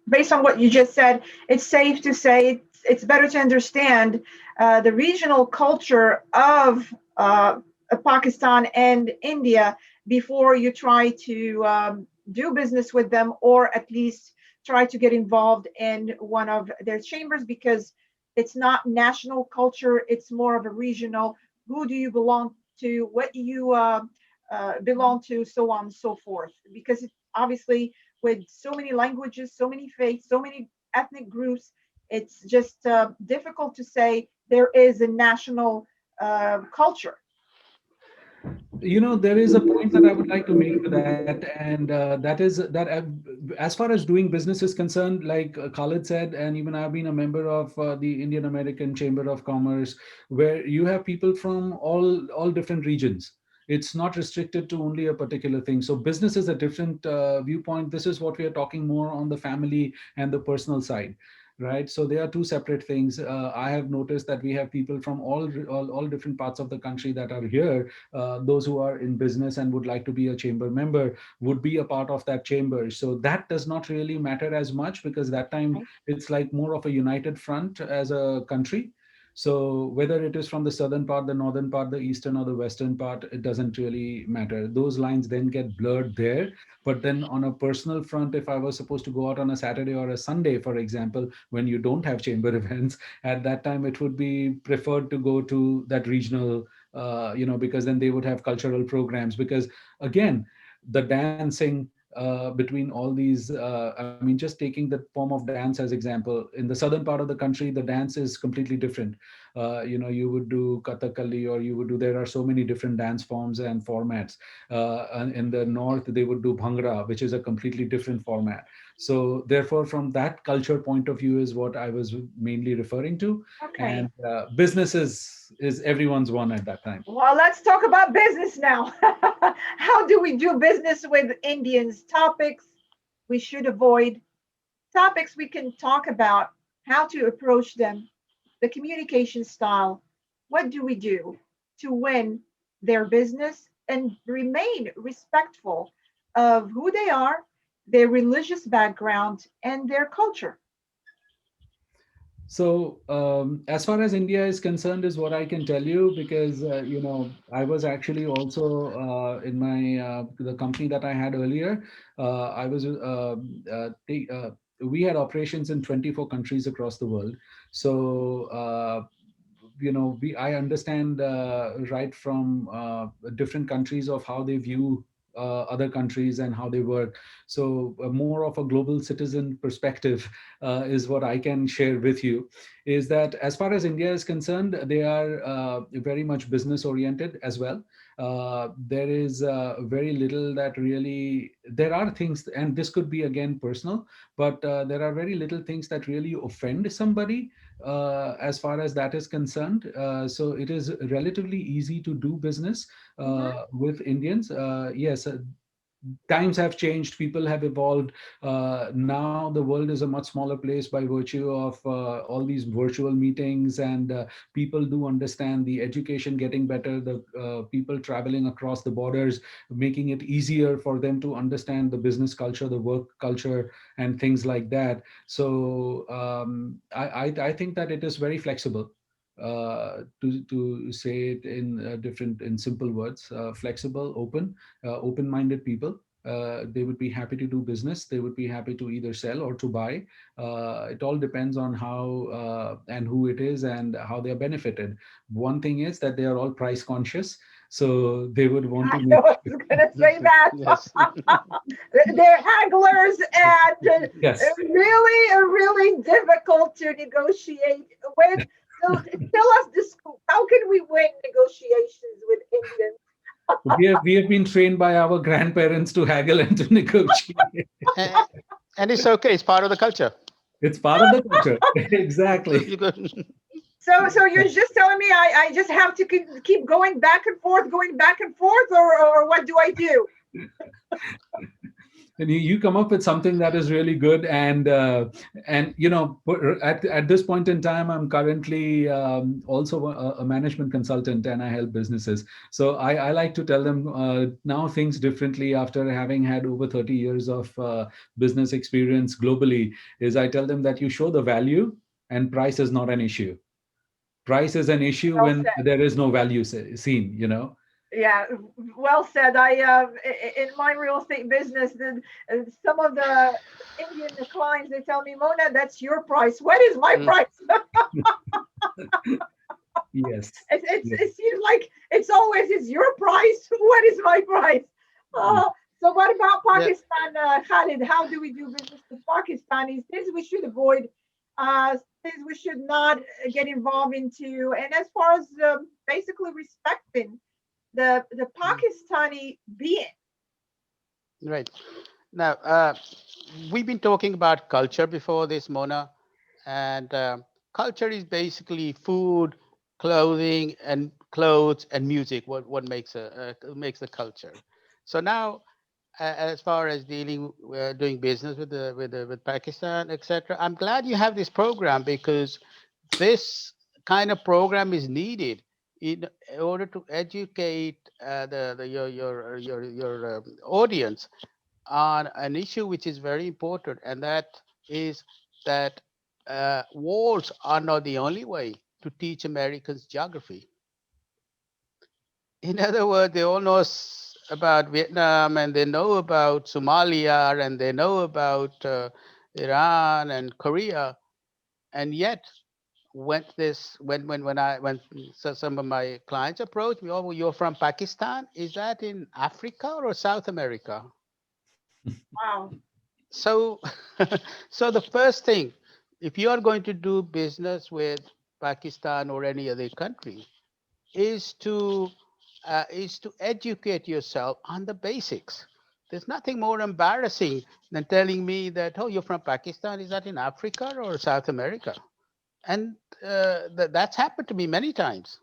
based on what you just said, it's safe to say it's better to understand the regional culture of Pakistan and India before you try to do business with them, or at least try to get involved in one of their chambers, because it's not national culture, it's more of a regional. Who do you belong to? What do you belong to? So on and so forth. Because obviously, with so many languages, so many faiths, so many ethnic groups, it's just difficult to say there is a national culture. There is a point that I would like to make to that, and that is that as far as doing business is concerned, like Khalid said, and even I've been a member of the Indian American Chamber of Commerce, where you have people from all different regions. It's not restricted to only a particular thing. So business is a different viewpoint. This is what we are talking more on the family and the personal side, right? So they are two separate things. I have noticed that we have people from all different parts of the country that are here. Those who are in business and would like to be a chamber member would be a part of that chamber. So that does not really matter as much, because that time Right. it's like more of a united front as a country. So whether it is from the southern part, the northern part, the eastern or the western part, it doesn't really matter. Those lines then get blurred there. But then on a personal front, if I was supposed to go out on a Saturday or a Sunday, for example, when you don't have chamber events, at that time it would be preferred to go to that regional, because then they would have cultural programs. Because again, the dancing between all these, I mean, just taking the form of dance as example, in the southern part of the country, the dance is completely different. You would do kathakali, or you would do, there are so many different dance forms and formats. And in the north they would do bhangra, which is a completely different format. So therefore, from that culture point of view is what I was mainly referring to. Okay. And business is everyone's one at that time. Well, let's talk about business now. How do we do business with Indians? Topics we should avoid, topics we can talk about, how to approach them, the communication style. What do we do to win their business and remain respectful of who they are, their religious background, and their culture? So, as far as India is concerned, is what I can tell you, because I was actually also in my the company that I had earlier. I was we had operations in 24 countries across the world. So, we I understand right from different countries of how they view other countries and how they work. So more of a global citizen perspective is what I can share with you. Is that as far as India is concerned, they are very much business oriented as well. There is very little that really, there are things, and this could be again personal, but there are very little things that really offend somebody as far as that is concerned. So it is relatively easy to do business Mhm. with Indians. Yes, times have changed, people have evolved. Now the world is a much smaller place by virtue of all these virtual meetings, and people do understand the education getting better, the people traveling across the borders, making it easier for them to understand the business culture, the work culture, and things like that. So I think that it is very flexible. To say it in different, in simple words, flexible, open-minded people. They would be happy to do business. They would be happy to either sell or to buy. It all depends on how and who it is and how they are benefited. One thing is that they are all price conscious, so they would want I to make was gonna say that. Yes. They're hagglers and yes. really difficult to negotiate with. So tell us this, how can we win negotiations with Indians? We have been trained by our grandparents to haggle and to negotiate. and, and it's okay. It's part of the culture. It's part of the culture. So Exactly. you could, So you're just telling me I just have to keep going back and forth, or what do I do? And you come up with something that is really good. And at this point in time, I'm currently also a management consultant, and I help businesses. So I like to tell them now things differently after having had over 30 years of business experience globally. Is I tell them that you show the value, and price is not an issue. Price is an issue Well when said. there is no value seen. Yeah, well said. In my real estate business, some of the Indian clients, they tell me, Mona, that's your price. What is my mm, price? Yes. Yes. It seems like it's your price. What is my price? Mm. So what about yeah, Pakistan, Khalid? How do we do business with Pakistanis? Things we should avoid, things we should not get involved into, and as far as basically respecting the Pakistani being. right. Now, we've been talking about culture before this, Mona, and culture is basically food, clothing, and clothes and music. What makes a culture? So now, as far as doing business with Pakistan, etc., I'm glad you have this program because this kind of program is needed in order to educate your audience on an issue which is very important, and that is that wars are not the only way. to teach Americans geography. In other words, they all know about Vietnam, and they know about Somalia, and they know about Iran and Korea. And yet, when some of my clients approach me, oh, well, you're from Pakistan. Is that in Africa or South America? Wow. So, so the first thing, if you are going to do business with Pakistan or any other country, is to educate yourself on the basics. There's nothing more embarrassing than telling me that, oh, you're from Pakistan. Is that in Africa or South America? And that's happened to me many times.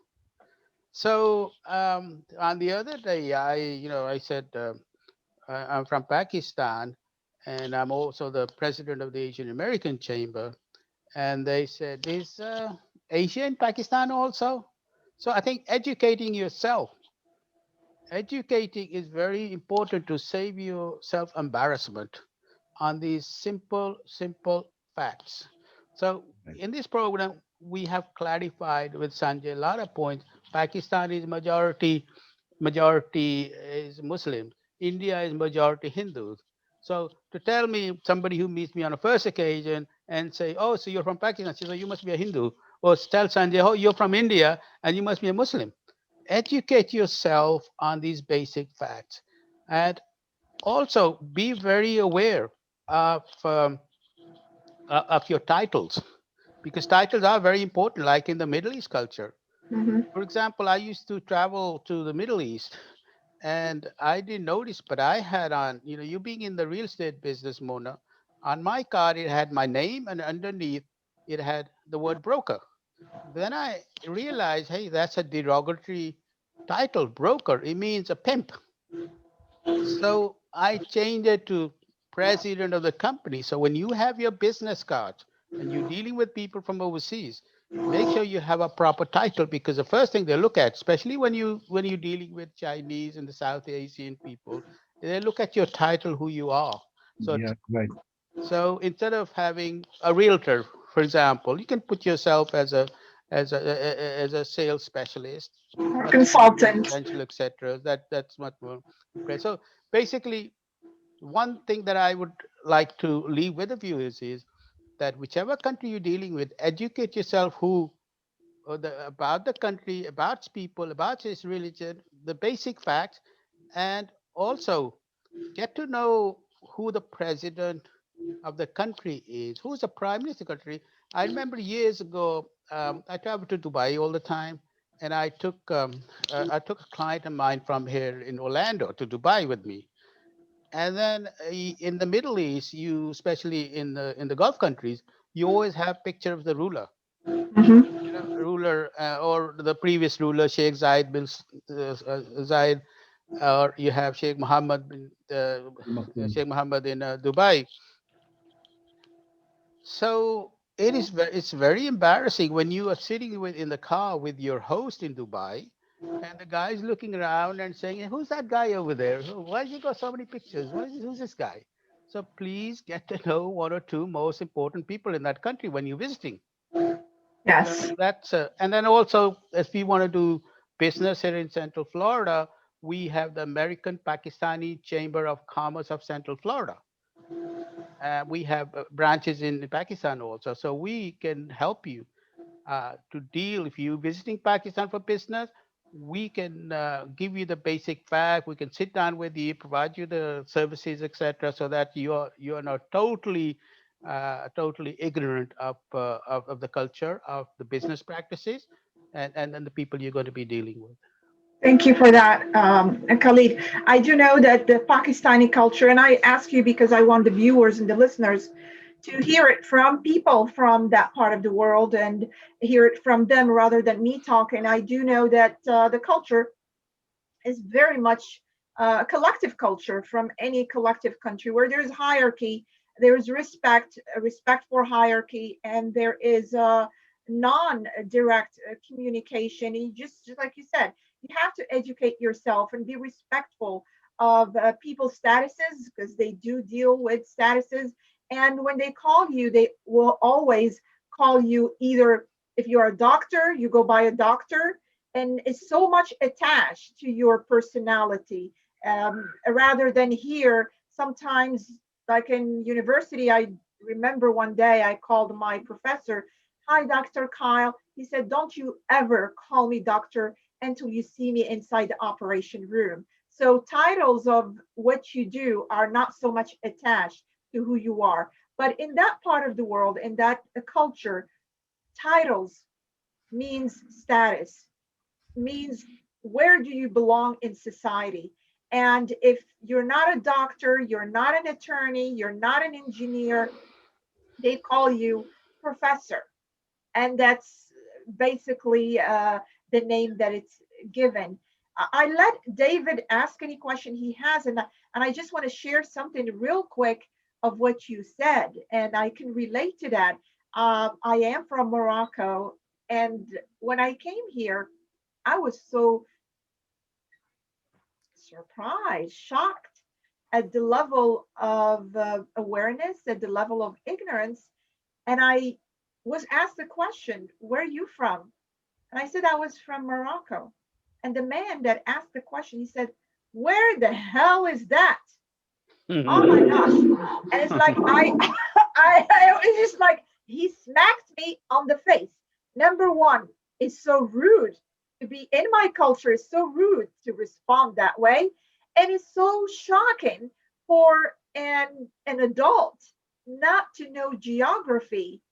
So on the other day, I said I'm from Pakistan, and I'm also the president of the Asian American Chamber. And they said, is Asia in Pakistan also? So I think educating is very important to save you self embarrassment on these simple facts. So Right. in this program, we have clarified with Sanjay a lot of points. Pakistan is majority is Muslims. India is majority Hindus. So to tell me somebody who meets me on a first occasion and say, oh, so you're from Pakistan, so you must be a Hindu. Or tell Sanjay, oh, you're from India and you must be a Muslim. Educate yourself on these basic facts. And also be very aware of of your titles, because titles are very important, like in the Middle East culture. Hmm. For example, I used to travel to the Middle East, and I didn't notice, but I had on, you being in the real estate business, Mona, on my card it had my name, and underneath it had the word broker. Then I realized, hey, that's a derogatory title. Broker, it means a pimp. So I changed it to president of the company. So when you have your business cards and you're dealing with people from overseas, make sure you have a proper title, because the first thing they look at, especially when you're dealing with Chinese and the South Asian people, they look at your title, who you are. So Yeah, right. so instead of having a realtor, for example, you can put yourself as a sales specialist, Or customer consultant. residential, etc. That's much more great. So basically, one thing that I would like to leave with the viewers is that whichever country you're dealing with, educate yourself about the country, about its people, about its religion, the basic facts, and also get to know who the president of the country is, who's the prime minister of the country. I remember years ago, I traveled to Dubai all the time, and I took a client of mine from here in Orlando to Dubai with me. And then in the Middle East, you especially in the Gulf countries, you always have picture of the ruler, Hmm. ruler or the previous ruler, Sheikh Zayed bin Zayed, or you have Sheikh Mohammed bin Maktoum. Sheikh Mohammed in Dubai. So it's very embarrassing when you are sitting in the car with your host in Dubai, and the guy's looking around and saying, "Hey, who's that guy over there? Why has he got so many pictures? Who's this guy?" So please get to know one or two most important people in that country when you're visiting. So Yes. that's and then also, if we want to do business here in Central Florida, we have the American Pakistani Chamber of Commerce of Central Florida. We have branches in Pakistan also, so we can help you to deal. If you're visiting Pakistan for business, we can give you the basic fact. We can sit down with you, provide you the services, etc., so that you are not totally ignorant of the culture, of the business practices, and the people you're going to be dealing with. Thank you for that, Khalid. I do know that the Pakistani culture, and I ask you because I want the viewers and the listeners to hear it from people from that part of the world and hear it from them rather than me talking. I do know that the culture is very much a collective culture from any collective country where there's hierarchy, there is respect, respect for hierarchy, and there is non-direct communication. And just like you said, you have to educate yourself and be respectful of people's statuses because they do deal with statuses. And when they call you, they will always call you either If you're a doctor, you go by a doctor, and it's so much attached to your personality. Rather than here, sometimes, like in university, I remember one day I called my professor, "Hi, Dr. Kyle." He said, "Don't you ever call me doctor until you see me inside the operation room." So titles of what you do are not so much attached to who you are. But in that part of the world, in that culture, titles means status, means where do you belong in society. And if you're not a doctor, you're not an attorney, you're not an engineer, they call you professor. And that's basically the name that it's given. I let David ask any question he has, and I just want to share something real quick of what you said, and I can relate to that. I am from Morocco, and when I came here, I was so surprised, shocked at the level of awareness, at the level of ignorance. And I was asked the question, "Where are you from?" And I said, "I was from Morocco." And the man that asked the question, he said, "Where the hell is that?" Oh my gosh. And it's like, it's just like he smacked me on the face. Number one, it's so rude to be in my culture. It's so rude to respond that way. And it's so shocking for an adult not to know geography,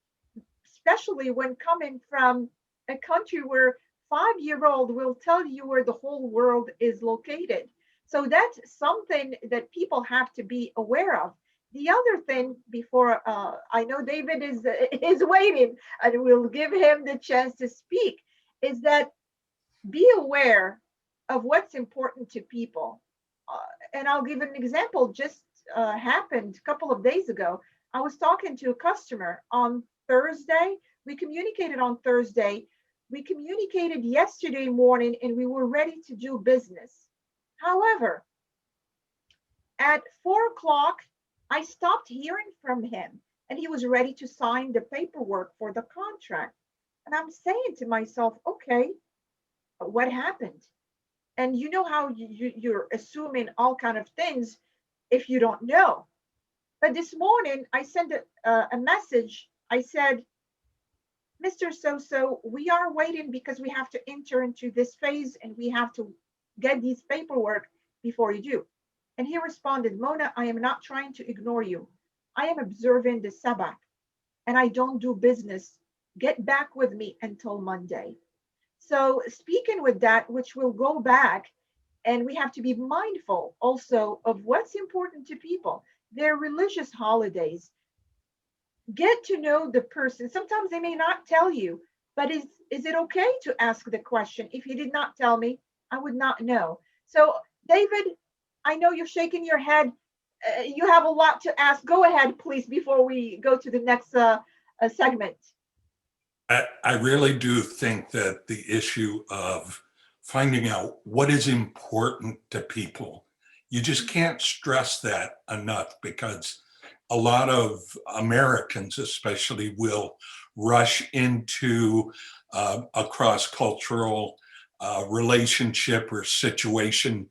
especially when coming from a country where 5-year-old will tell you where the whole world is located. So that's something that people have to be aware of. The other thing, before I know David is waiting, and we'll give him the chance to speak, is that be aware of what's important to people. And I'll give an example. Just happened a couple of days ago. I was talking to a customer on Thursday. We communicated on Thursday. We communicated yesterday morning, and we were ready to do business. However, at 4 o'clock, I stopped hearing from him, and he was ready to sign the paperwork for the contract. And I'm saying to myself, okay, what happened? And you know how you're assuming all kind of things if you don't know. But this morning, I sent a message. I said, "Mr. So-so, we are waiting because we have to enter into this phase and we have to get these paperwork before you do." And he responded, "Mona, I am not trying to ignore you. I am observing the Sabbath and I don't do business. Get back with me until Monday." So speaking with that, which will go back, and we have to be mindful also of what's important to people. Their religious holidays. Get to know the person. Sometimes they may not tell you, but is it okay to ask the question? If you did not tell me, I would not know. So, David, I know you're shaking your head. You have a lot to ask. Go ahead, please, before we go to the next segment. I really do think that the issue of finding out what is important to people, you just can't stress that enough, because a lot of Americans especially will rush into a cross-cultural relationship or situation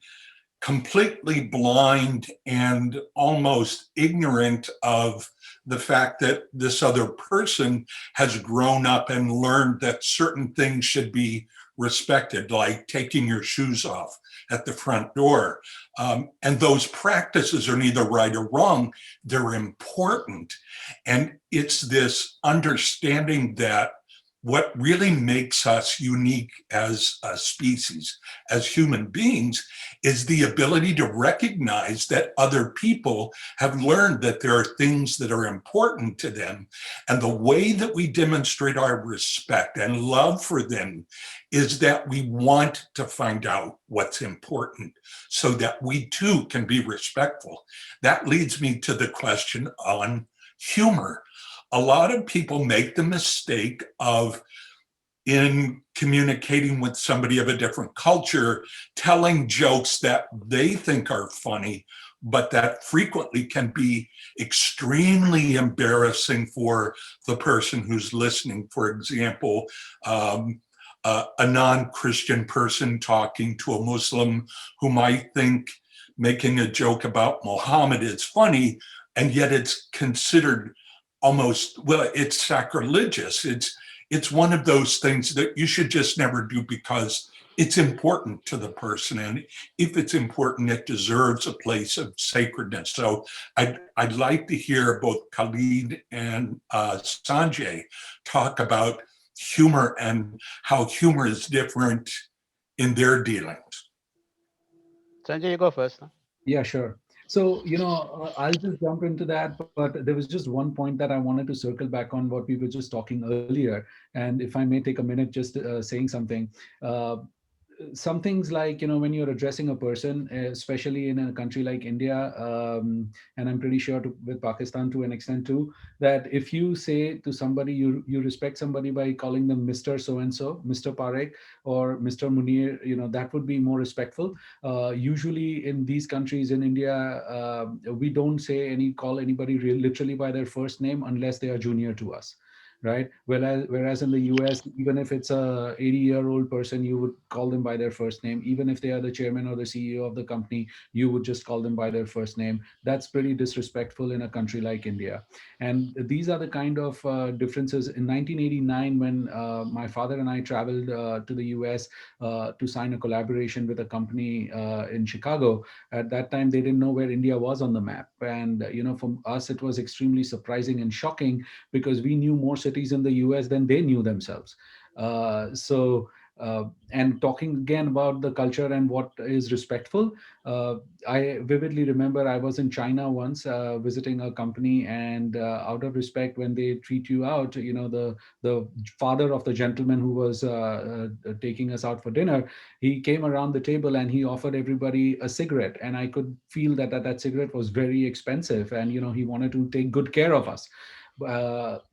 completely blind and almost ignorant of the fact that this other person has grown up and learned that certain things should be respected, like taking your shoes off at the front door. And those practices are neither right or wrong, they're important. And it's this understanding that what really makes us unique as a species, as human beings, is the ability to recognize that other people have learned that there are things that are important to them. And the way that we demonstrate our respect and love for them is that we want to find out what's important so that we too can be respectful. That leads me to the question on humor. A lot of people make the mistake of, in communicating with somebody of a different culture, telling jokes that they think are funny but that frequently can be extremely embarrassing for the person who's listening. For example, a non-Christian person talking to a Muslim who might think making a joke about Muhammad is funny, and yet it's considered almost, well, it's sacrilegious. It's one of those things that you should just never do because it's important to the person. And if it's important, it deserves a place of sacredness. So I'd like to hear both Khalid and Sanjay talk about humor and how humor is different in their dealings. Sanjay, you go first. Huh? Yeah, sure. So, I'll just jump into that, but there was just one point that I wanted to circle back on what we were just talking earlier. And if I may take a minute just saying something. Uh, some things like, when you're addressing a person, especially in a country like India, and I'm pretty sure with Pakistan to an extent too, that if you say to somebody, you respect somebody by calling them Mr. So and so, Mr. Parekh or Mr. Munir, that would be more respectful. Usually in these countries in India, we don't call anybody literally by their first name unless they are junior to us, right? Whereas in the US, even if it's a 80-year-old person, you would call them by their first name. Even if they are the chairman or the CEO of the company, you would just call them by their first name. That's pretty disrespectful in a country like India. And these are the kind of differences. In 1989, when my father and I traveled to the US to sign a collaboration with a company in Chicago, at that time they didn't know where India was on the map. And for us, it was extremely surprising and shocking because we knew more cities in the US than they knew themselves. And talking again about the culture and what is respectful, uh, I vividly remember I was in China once visiting a company, and out of respect, when they treat you out, the father of the gentleman who was taking us out for dinner, he came around the table and he offered everybody a cigarette, and I could feel that cigarette was very expensive, and he wanted to take good care of us.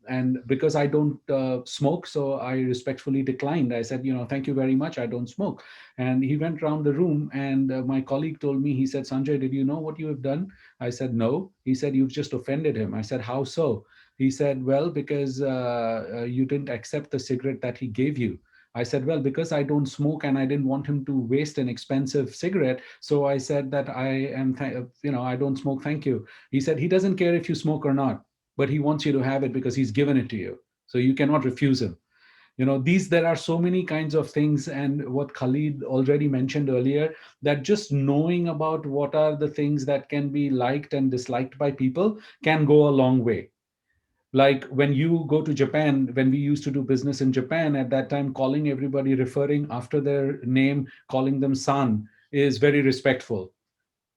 And because I don't smoke, so I respectfully declined. I said, thank you very much, I don't smoke. And he went around the room, and my colleague told me, he said, Sanjay, did you know what you have done? I said, no. He said, you've just offended him. I said, how so? He said, well, because you didn't accept the cigarette that he gave you. I said, well, because I don't smoke and I didn't want him to waste an expensive cigarette. So I said that I don't smoke, thank you. He said, he doesn't care if you smoke or not, but he wants you to have it because he's given it to you. So you cannot refuse him. There are so many kinds of things. And what Khalid already mentioned earlier, that just knowing about what are the things that can be liked and disliked by people can go a long way. Like when you go to Japan, when we used to do business in Japan, at that time, calling everybody referring after their name, calling them san, is very respectful.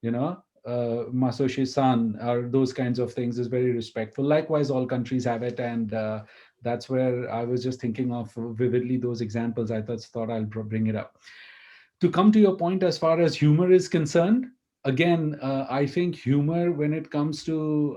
Masashi san, or those kinds of things, is very respectful. Likewise, all countries have it. And that's where I was just thinking of vividly those examples. I thought I'll bring it up. To come to your point, as far as humor is concerned, again, I think humor, when it comes to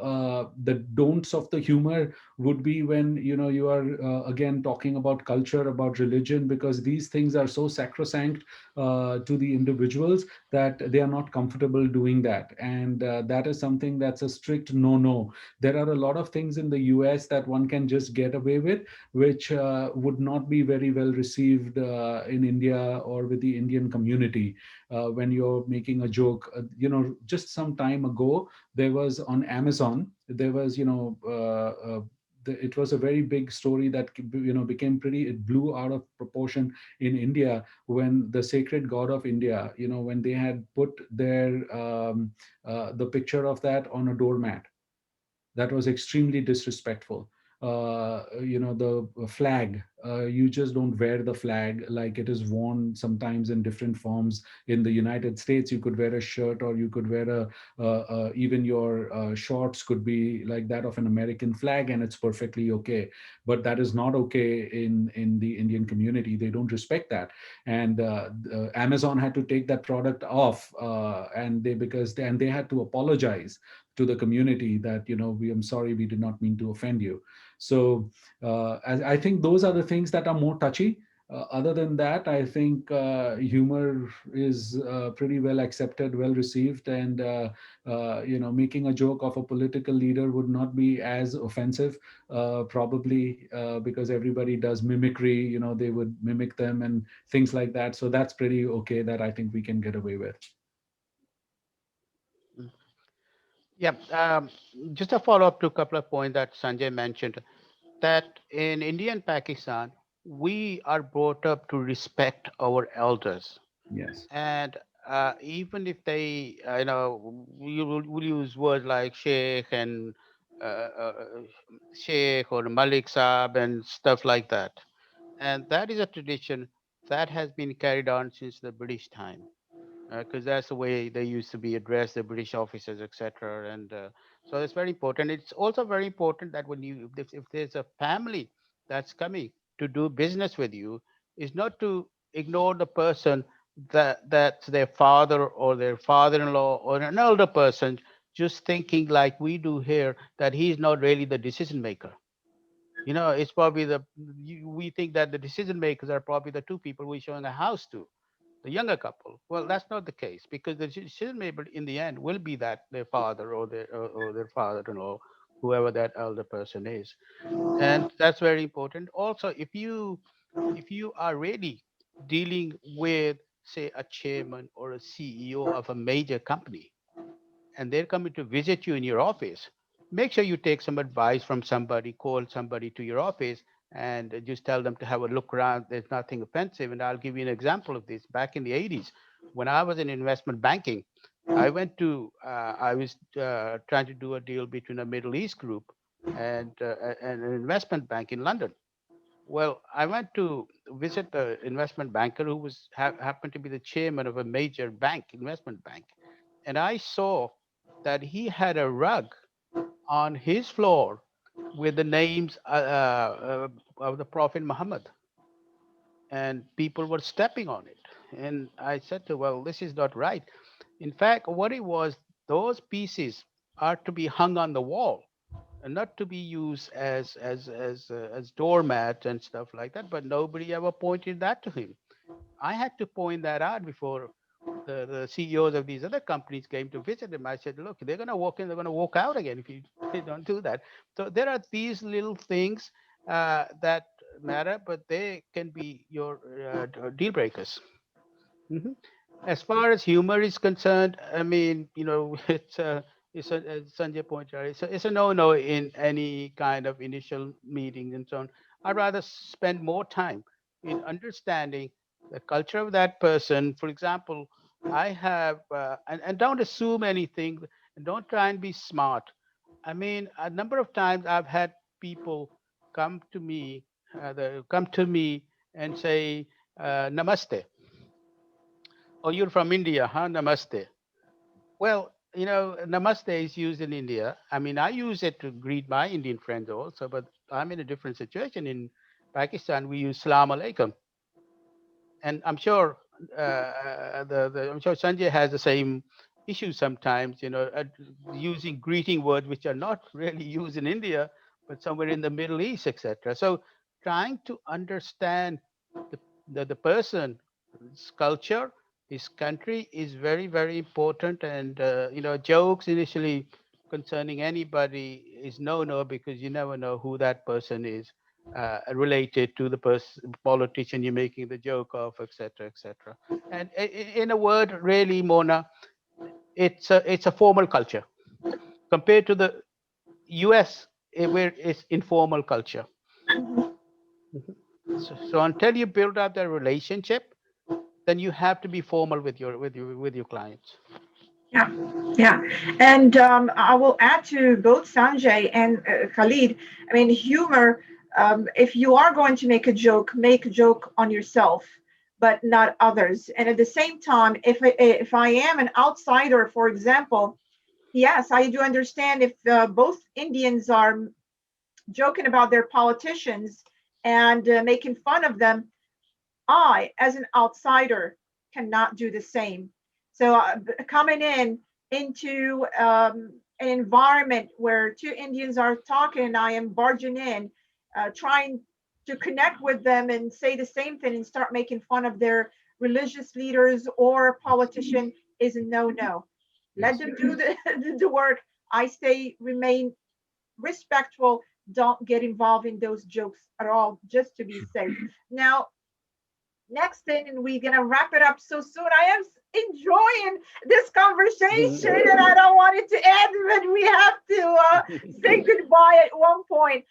the don'ts of the humor, would be when you are again talking about culture, about religion, because these things are so sacrosanct to the individuals that they are not comfortable doing that. And that is something that's a strict no. There are a lot of things in the US that one can just get away with, which would not be very well received in India or with the Indian community. When you're making a joke, just some time ago, there was on Amazon, there was, it was a very big story that became it blew out of proportion in India, when the sacred god of India, when they had put the picture of that on a doormat. That was extremely disrespectful. The flag, you just don't wear the flag like it is worn sometimes in different forms. In the United States, you could wear a shirt, or you could wear even your shorts could be like that of an American flag, and it's perfectly okay. But that is not okay in the Indian community. They don't respect that. And Amazon had to take that product off, and they had to apologize to the community that I'm sorry, we did not mean to offend you. So I think those are the things that are more touchy. Other than that, I think humor is pretty well accepted, well received, and making a joke of a political leader would not be as offensive, probably because everybody does mimicry. They would mimic them and things like that. So that's pretty okay. That I think we can get away with. Yeah, just a follow up to a couple of points that Sanjay mentioned. That in India and Pakistan, we are brought up to respect our elders. Yes. And even if they, we'll use words like Sheikh and uh, uh, Sheikh or Malik Saab and stuff like that. And that is a tradition that has been carried on since the British time, because that's the way they used to be addressed, the British officers, etc. And so it's very important. It's also very important that when if there's a family that's coming to do business with you, is not to ignore the person that's their father or their father-in-law or an elder person, just thinking like we do here that he's not really the decision maker. It's probably we think that the decision makers are probably the two people we're showing a house to, the younger couple. Well, that's not the case, because the decision maker in the end will be that their father or their father-in-law, whoever that elder person is, and that's very important. Also, if you are really dealing with, say, a chairman or a CEO of a major company, and they're coming to visit you in your office, make sure you take some advice from somebody, call somebody to your office, and just tell them to have a look around. There's nothing offensive. And I'll give you an example of this. Back in the 80s, when I was in investment banking, I was trying to do a deal between a Middle East group and an investment bank in London. Well, I went to visit the investment banker who happened to be the chairman of a major bank, investment bank, and I saw that he had a rug on his floor with the names of the Prophet Muhammad, and people were stepping on it. And I said to, well, this is not right. In fact, what it was, those pieces are to be hung on the wall and not to be used as doormat and stuff like that. But nobody ever pointed that to him. I had to point that out before the CEOs of these other companies came to visit him. I said, look, they're going to walk in, they're going to walk out again if you don't do that. So there are these little things that matter, but they can be your deal breakers. Mhm. As far as humor is concerned, I mean, as Sanjay pointed out, it's a no-no in any kind of initial meeting and so on. I'd rather spend more time in understanding the culture of that person. For example, and don't assume anything, and don't try and be smart. I mean, a number of times I've had people come to me, come to me and say, "Namaste." Oh, you're from India, huh? Namaste. Well, namaste is used in India. I mean, I use it to greet my Indian friends also, but I'm in a different situation. In Pakistan, we use salam alaikum. And I'm sure Sanjay has the same issue sometimes, using greeting words which are not really used in India, but somewhere in the Middle East, etc. So trying to understand the, the person's culture, his country is very, very important. And, jokes initially concerning anybody is no, because you never know who that person is related to the politician you're making the joke of, etc., etc. And in a word, really, Mona, it's a formal culture compared to the U.S., where it's informal culture. Mhm. So until you build up that relationship, then you have to be formal with your clients. Yeah, yeah. And I will add to both Sanjay and Khalid. I mean, humor, if you are going to make a joke on yourself, but not others. And at the same time, if I am an outsider, for example, yes, I do understand if both Indians are joking about their politicians and making fun of them, I, as an outsider, cannot do the same. So coming into an environment where two Indians are talking, and I am barging in, trying to connect with them and say the same thing and start making fun of their religious leaders or politician is a no-no. Let Yes. them do the work. I say remain respectful. Don't get involved in those jokes at all, just to be safe. Now, next thing, and we're gonna wrap it up so soon. I am enjoying this conversation, and I don't want it to end, but we have to say goodbye at one point.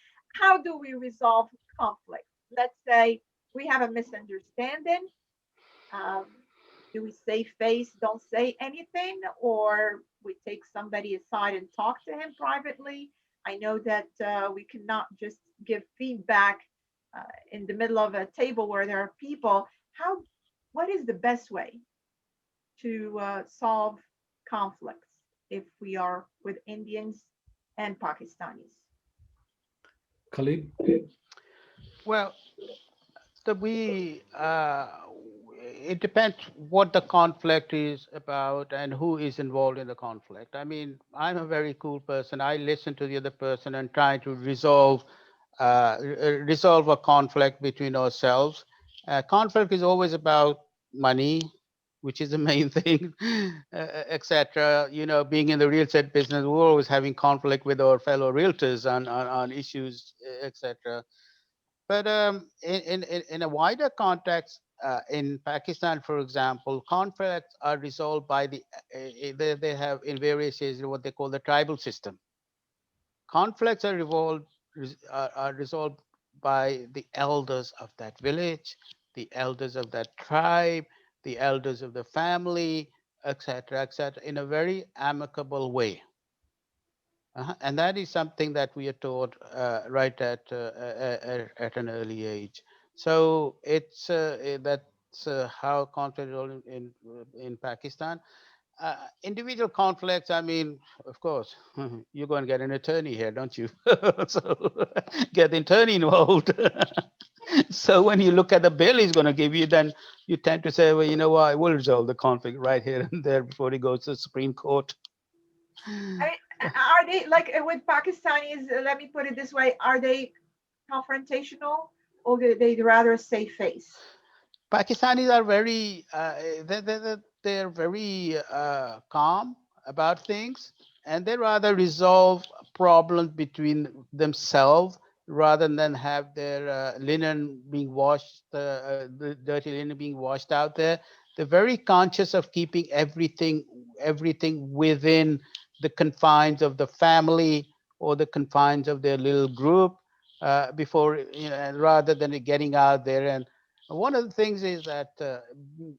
How do we resolve conflict? Let's say we have a misunderstanding. Um, do we save face, don't say anything, or we take somebody aside and talk to him privately? I know that we cannot just give feedback in the middle of a table where there are people. How, what is the best way to solve conflicts if we are with Indians and Pakistanis? Khalid? Well, the we it depends what the conflict is about and who is involved in the conflict. I mean, I'm a very cool person. I listen to the other person and try to resolve a conflict between ourselves. Conflict is always about money, which is the main thing, etc. You know, being in the real estate business, we're always having conflict with our fellow realtors on issues, etc. But in a wider context, in Pakistan, for example, conflicts are resolved by they have in various areas what they call the tribal system. Conflicts are resolved by the elders of that village, the elders of that tribe, the elders of the family, etc., etc., in a very amicable way. And that is something that we are taught right at an early age. So that's how conflict is in Pakistan. Individual conflicts, I mean, of course, you're going to get an attorney here, don't you? So get the attorney involved. So when you look at the bill he's going to give you, then you tend to say, well, you know what, I will resolve the conflict right here and there before it goes to the Supreme Court. I mean, are they like with Pakistanis? Let me put it this way: are they confrontational, or do they rather save face? Pakistanis are very they're very calm about things, and they rather resolve problems between themselves rather than have their linen being washed, the dirty linen being washed out there. They're very conscious of keeping everything within the confines of the family or the confines of their little group before rather than getting out there. And one of the things is that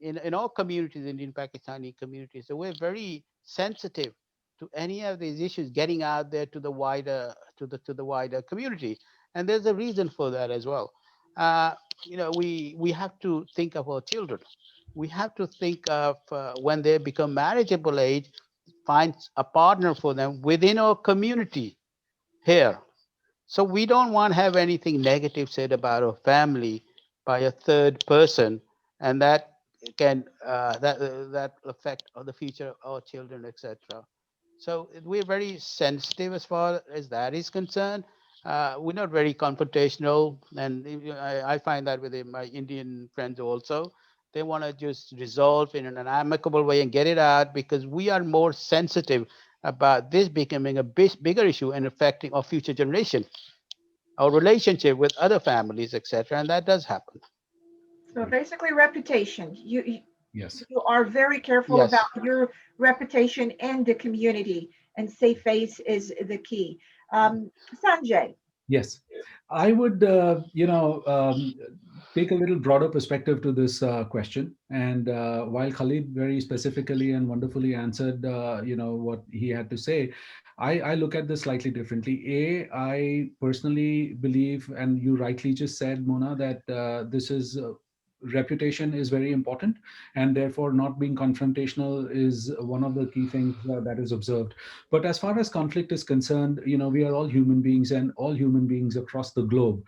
in all communities, Indian Pakistani communities, so we're very sensitive to any of these issues getting out there to the wider community, and there's a reason for that as well. Uh, we have to think of our children. We have to think of when they become marriageable age, find a partner for them within our community here, so we don't want to have anything negative said about our family by a third person, and that can that affect the future of our children, etc. So we're very sensitive as far as that is concerned. We're not very confrontational, and I find that with my Indian friends also. They want to just resolve in an amicable way and get it out because we are more sensitive about this becoming a bigger issue and affecting our future generation, our relationship with other families, etc. And that does happen. So basically, reputation. Yes. You are very careful Yes. about your reputation in the community, and safe face is the key. Sanjay, Yes, I would, take a little broader perspective to this question. And while Khalid very specifically and wonderfully answered, what he had to say, I look at this slightly differently. I personally believe, and you rightly just said, Mona, that this is reputation is very important, and therefore not being confrontational is one of the key things that is observed. But as far as conflict is concerned, we are all human beings, and all human beings across the globe,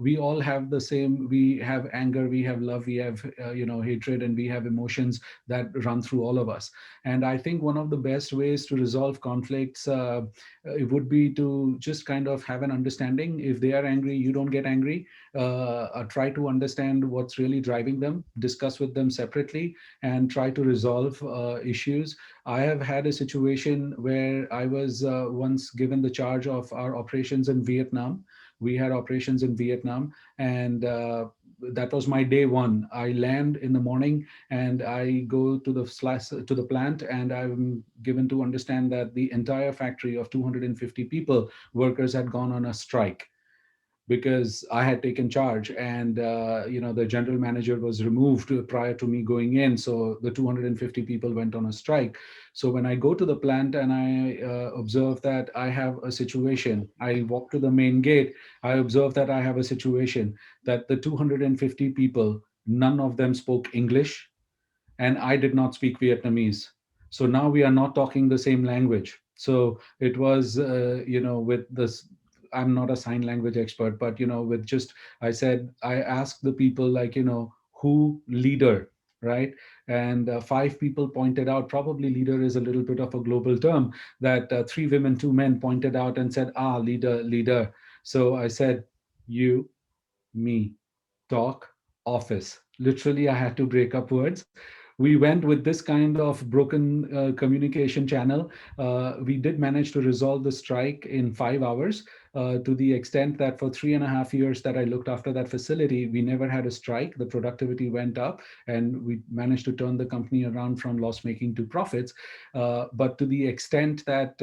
we all have the same. We have anger, we have love, we have hatred, and we have emotions that run through all of us. And I think one of the best ways to resolve conflicts, it would be to just kind of have an understanding. If they are angry, you don't get angry. Try to understand what's really driving them, discuss with them separately, and try to resolve issues. I have had a situation where I was once given the charge of our operations in Vietnam. We had operations in Vietnam, and that was my day one. I land in the morning and I go to the plant, and I'm given to understand that the entire factory of 250 people, workers, had gone on a strike because I had taken charge, and the general manager was removed prior to me going in. So the 250 people went on a strike. So when I go to the plant and I observe that I have a situation, I walk to the main gate. I observe that I have a situation that the 250 people, none of them spoke English, and I did not speak Vietnamese. So now we are not talking the same language. So it was, with this, I'm not a sign language expert, but, with just, I asked the people, like, who leader, right? And five people pointed out, probably leader is a little bit of a global term, that three women, two men pointed out and said, leader, leader. So I said, you, me, talk, office. Literally, I had to break up words. We went with this kind of broken communication channel. We did manage to resolve the strike in 5 hours, to the extent that for 3.5 years that I looked after that facility, we never had a strike. The productivity went up, and we managed to turn the company around from loss making to profits. But to the extent that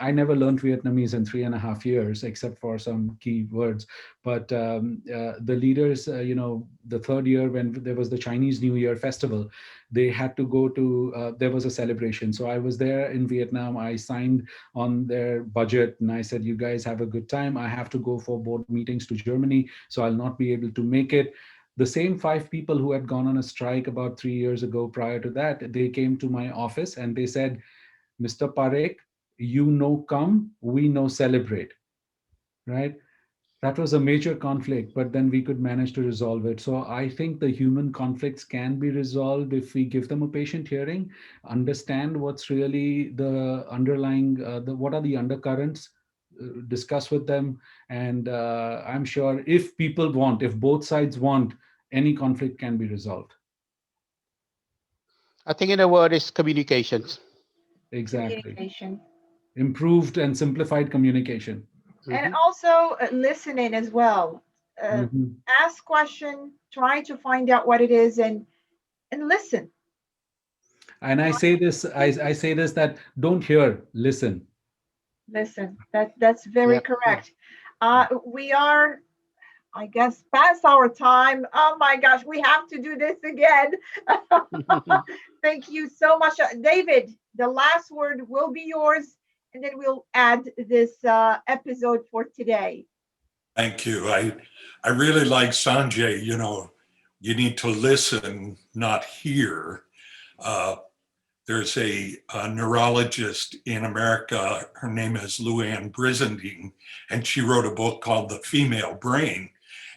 I never learned Vietnamese in 3.5 years, except for some key words. But the leaders, the third year, when there was the Chinese New Year festival, they had to go to, there was a celebration. So I was there in Vietnam. I signed on their budget, and I said, you guys have a good time. I have to go for board meetings to Germany, so I'll not be able to make it. The same five people who had gone on a strike about 3 years ago prior to that, they came to my office and they said, Mr. Parekh, come, we know celebrate, right? That was a major conflict, but then we could manage to resolve it. So I think the human conflicts can be resolved if we give them a patient hearing, understand what's really the underlying, what are the undercurrents, discuss with them. And I'm sure if both sides want, any conflict can be resolved. I think in a word is communications. Exactly. Communication. Improved and simplified communication. And Hmm. also listening as well. Uh, Mhm. Ask question, try to find out what it is, and listen. And I Not say this, I say this, that don't hear, listen. listen. That's very Yeah. correct. We are, I guess, past our time. Oh my gosh, we have to do this again. Thank you so much, David. The last word will be yours, and then we'll add this episode for today. Thank you. I really like Sanjay. You need to listen, not hear. Uh, there's a neurologist in America. Her name is Luann Brizendine, and she wrote a book called The Female Brain.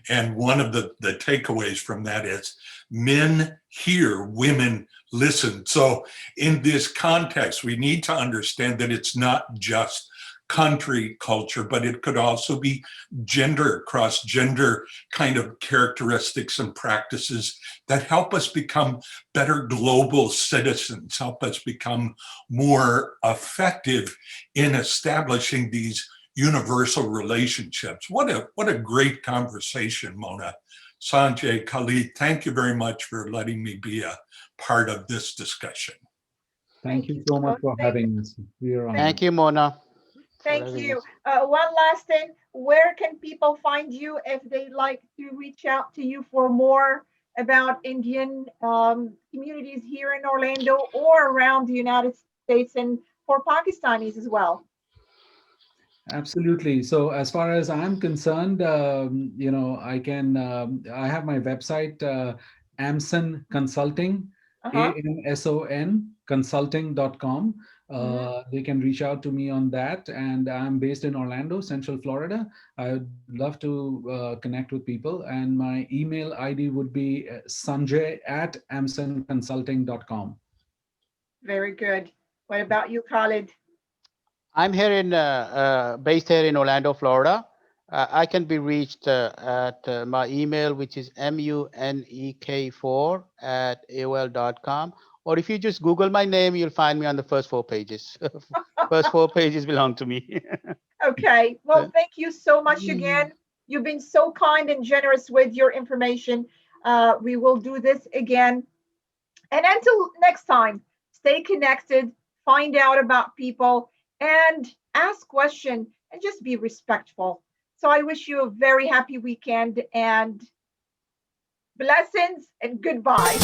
And one of the takeaways from that is men hear, women listen. So in this context, we need to understand that it's not just country culture, but it could also be gender, cross gender kind of characteristics and practices that help us become better global citizens, help us become more effective in establishing these universal relationships. What a great conversation, Mona. Sanjay, Khalid, thank you very much for letting me be a part of this discussion. Thank Thank you you so much both. for having us. We are Thank, honored. Thank you, Mona, for thank having you. us. One last thing. Where can people find you if they'd like to reach out to you for more about Indian communities here in Orlando or around the United States, and for Pakistanis as well? Absolutely. So as far as I'm concerned, I have my website, Amson Consulting, Uh-huh. AMSON consulting.com. Mhm. They can reach out to me on that. And I'm based in Orlando, Central Florida. I would love to connect with people. And my email ID would be sanjay@amsonconsulting.com. Very good. What about you, Khalid? I'm here based here in Orlando, Florida. I can be reached at my email, which is munek4 at aol.com. Or if you just Google my name, you'll find me on the first four pages. First four pages belong to me. Okay. Well, thank you so much again. You've been so kind and generous with your information. We will do this again. And until next time, stay connected, find out about people, and ask questions and just be respectful. So I wish you a very happy weekend and blessings and goodbye.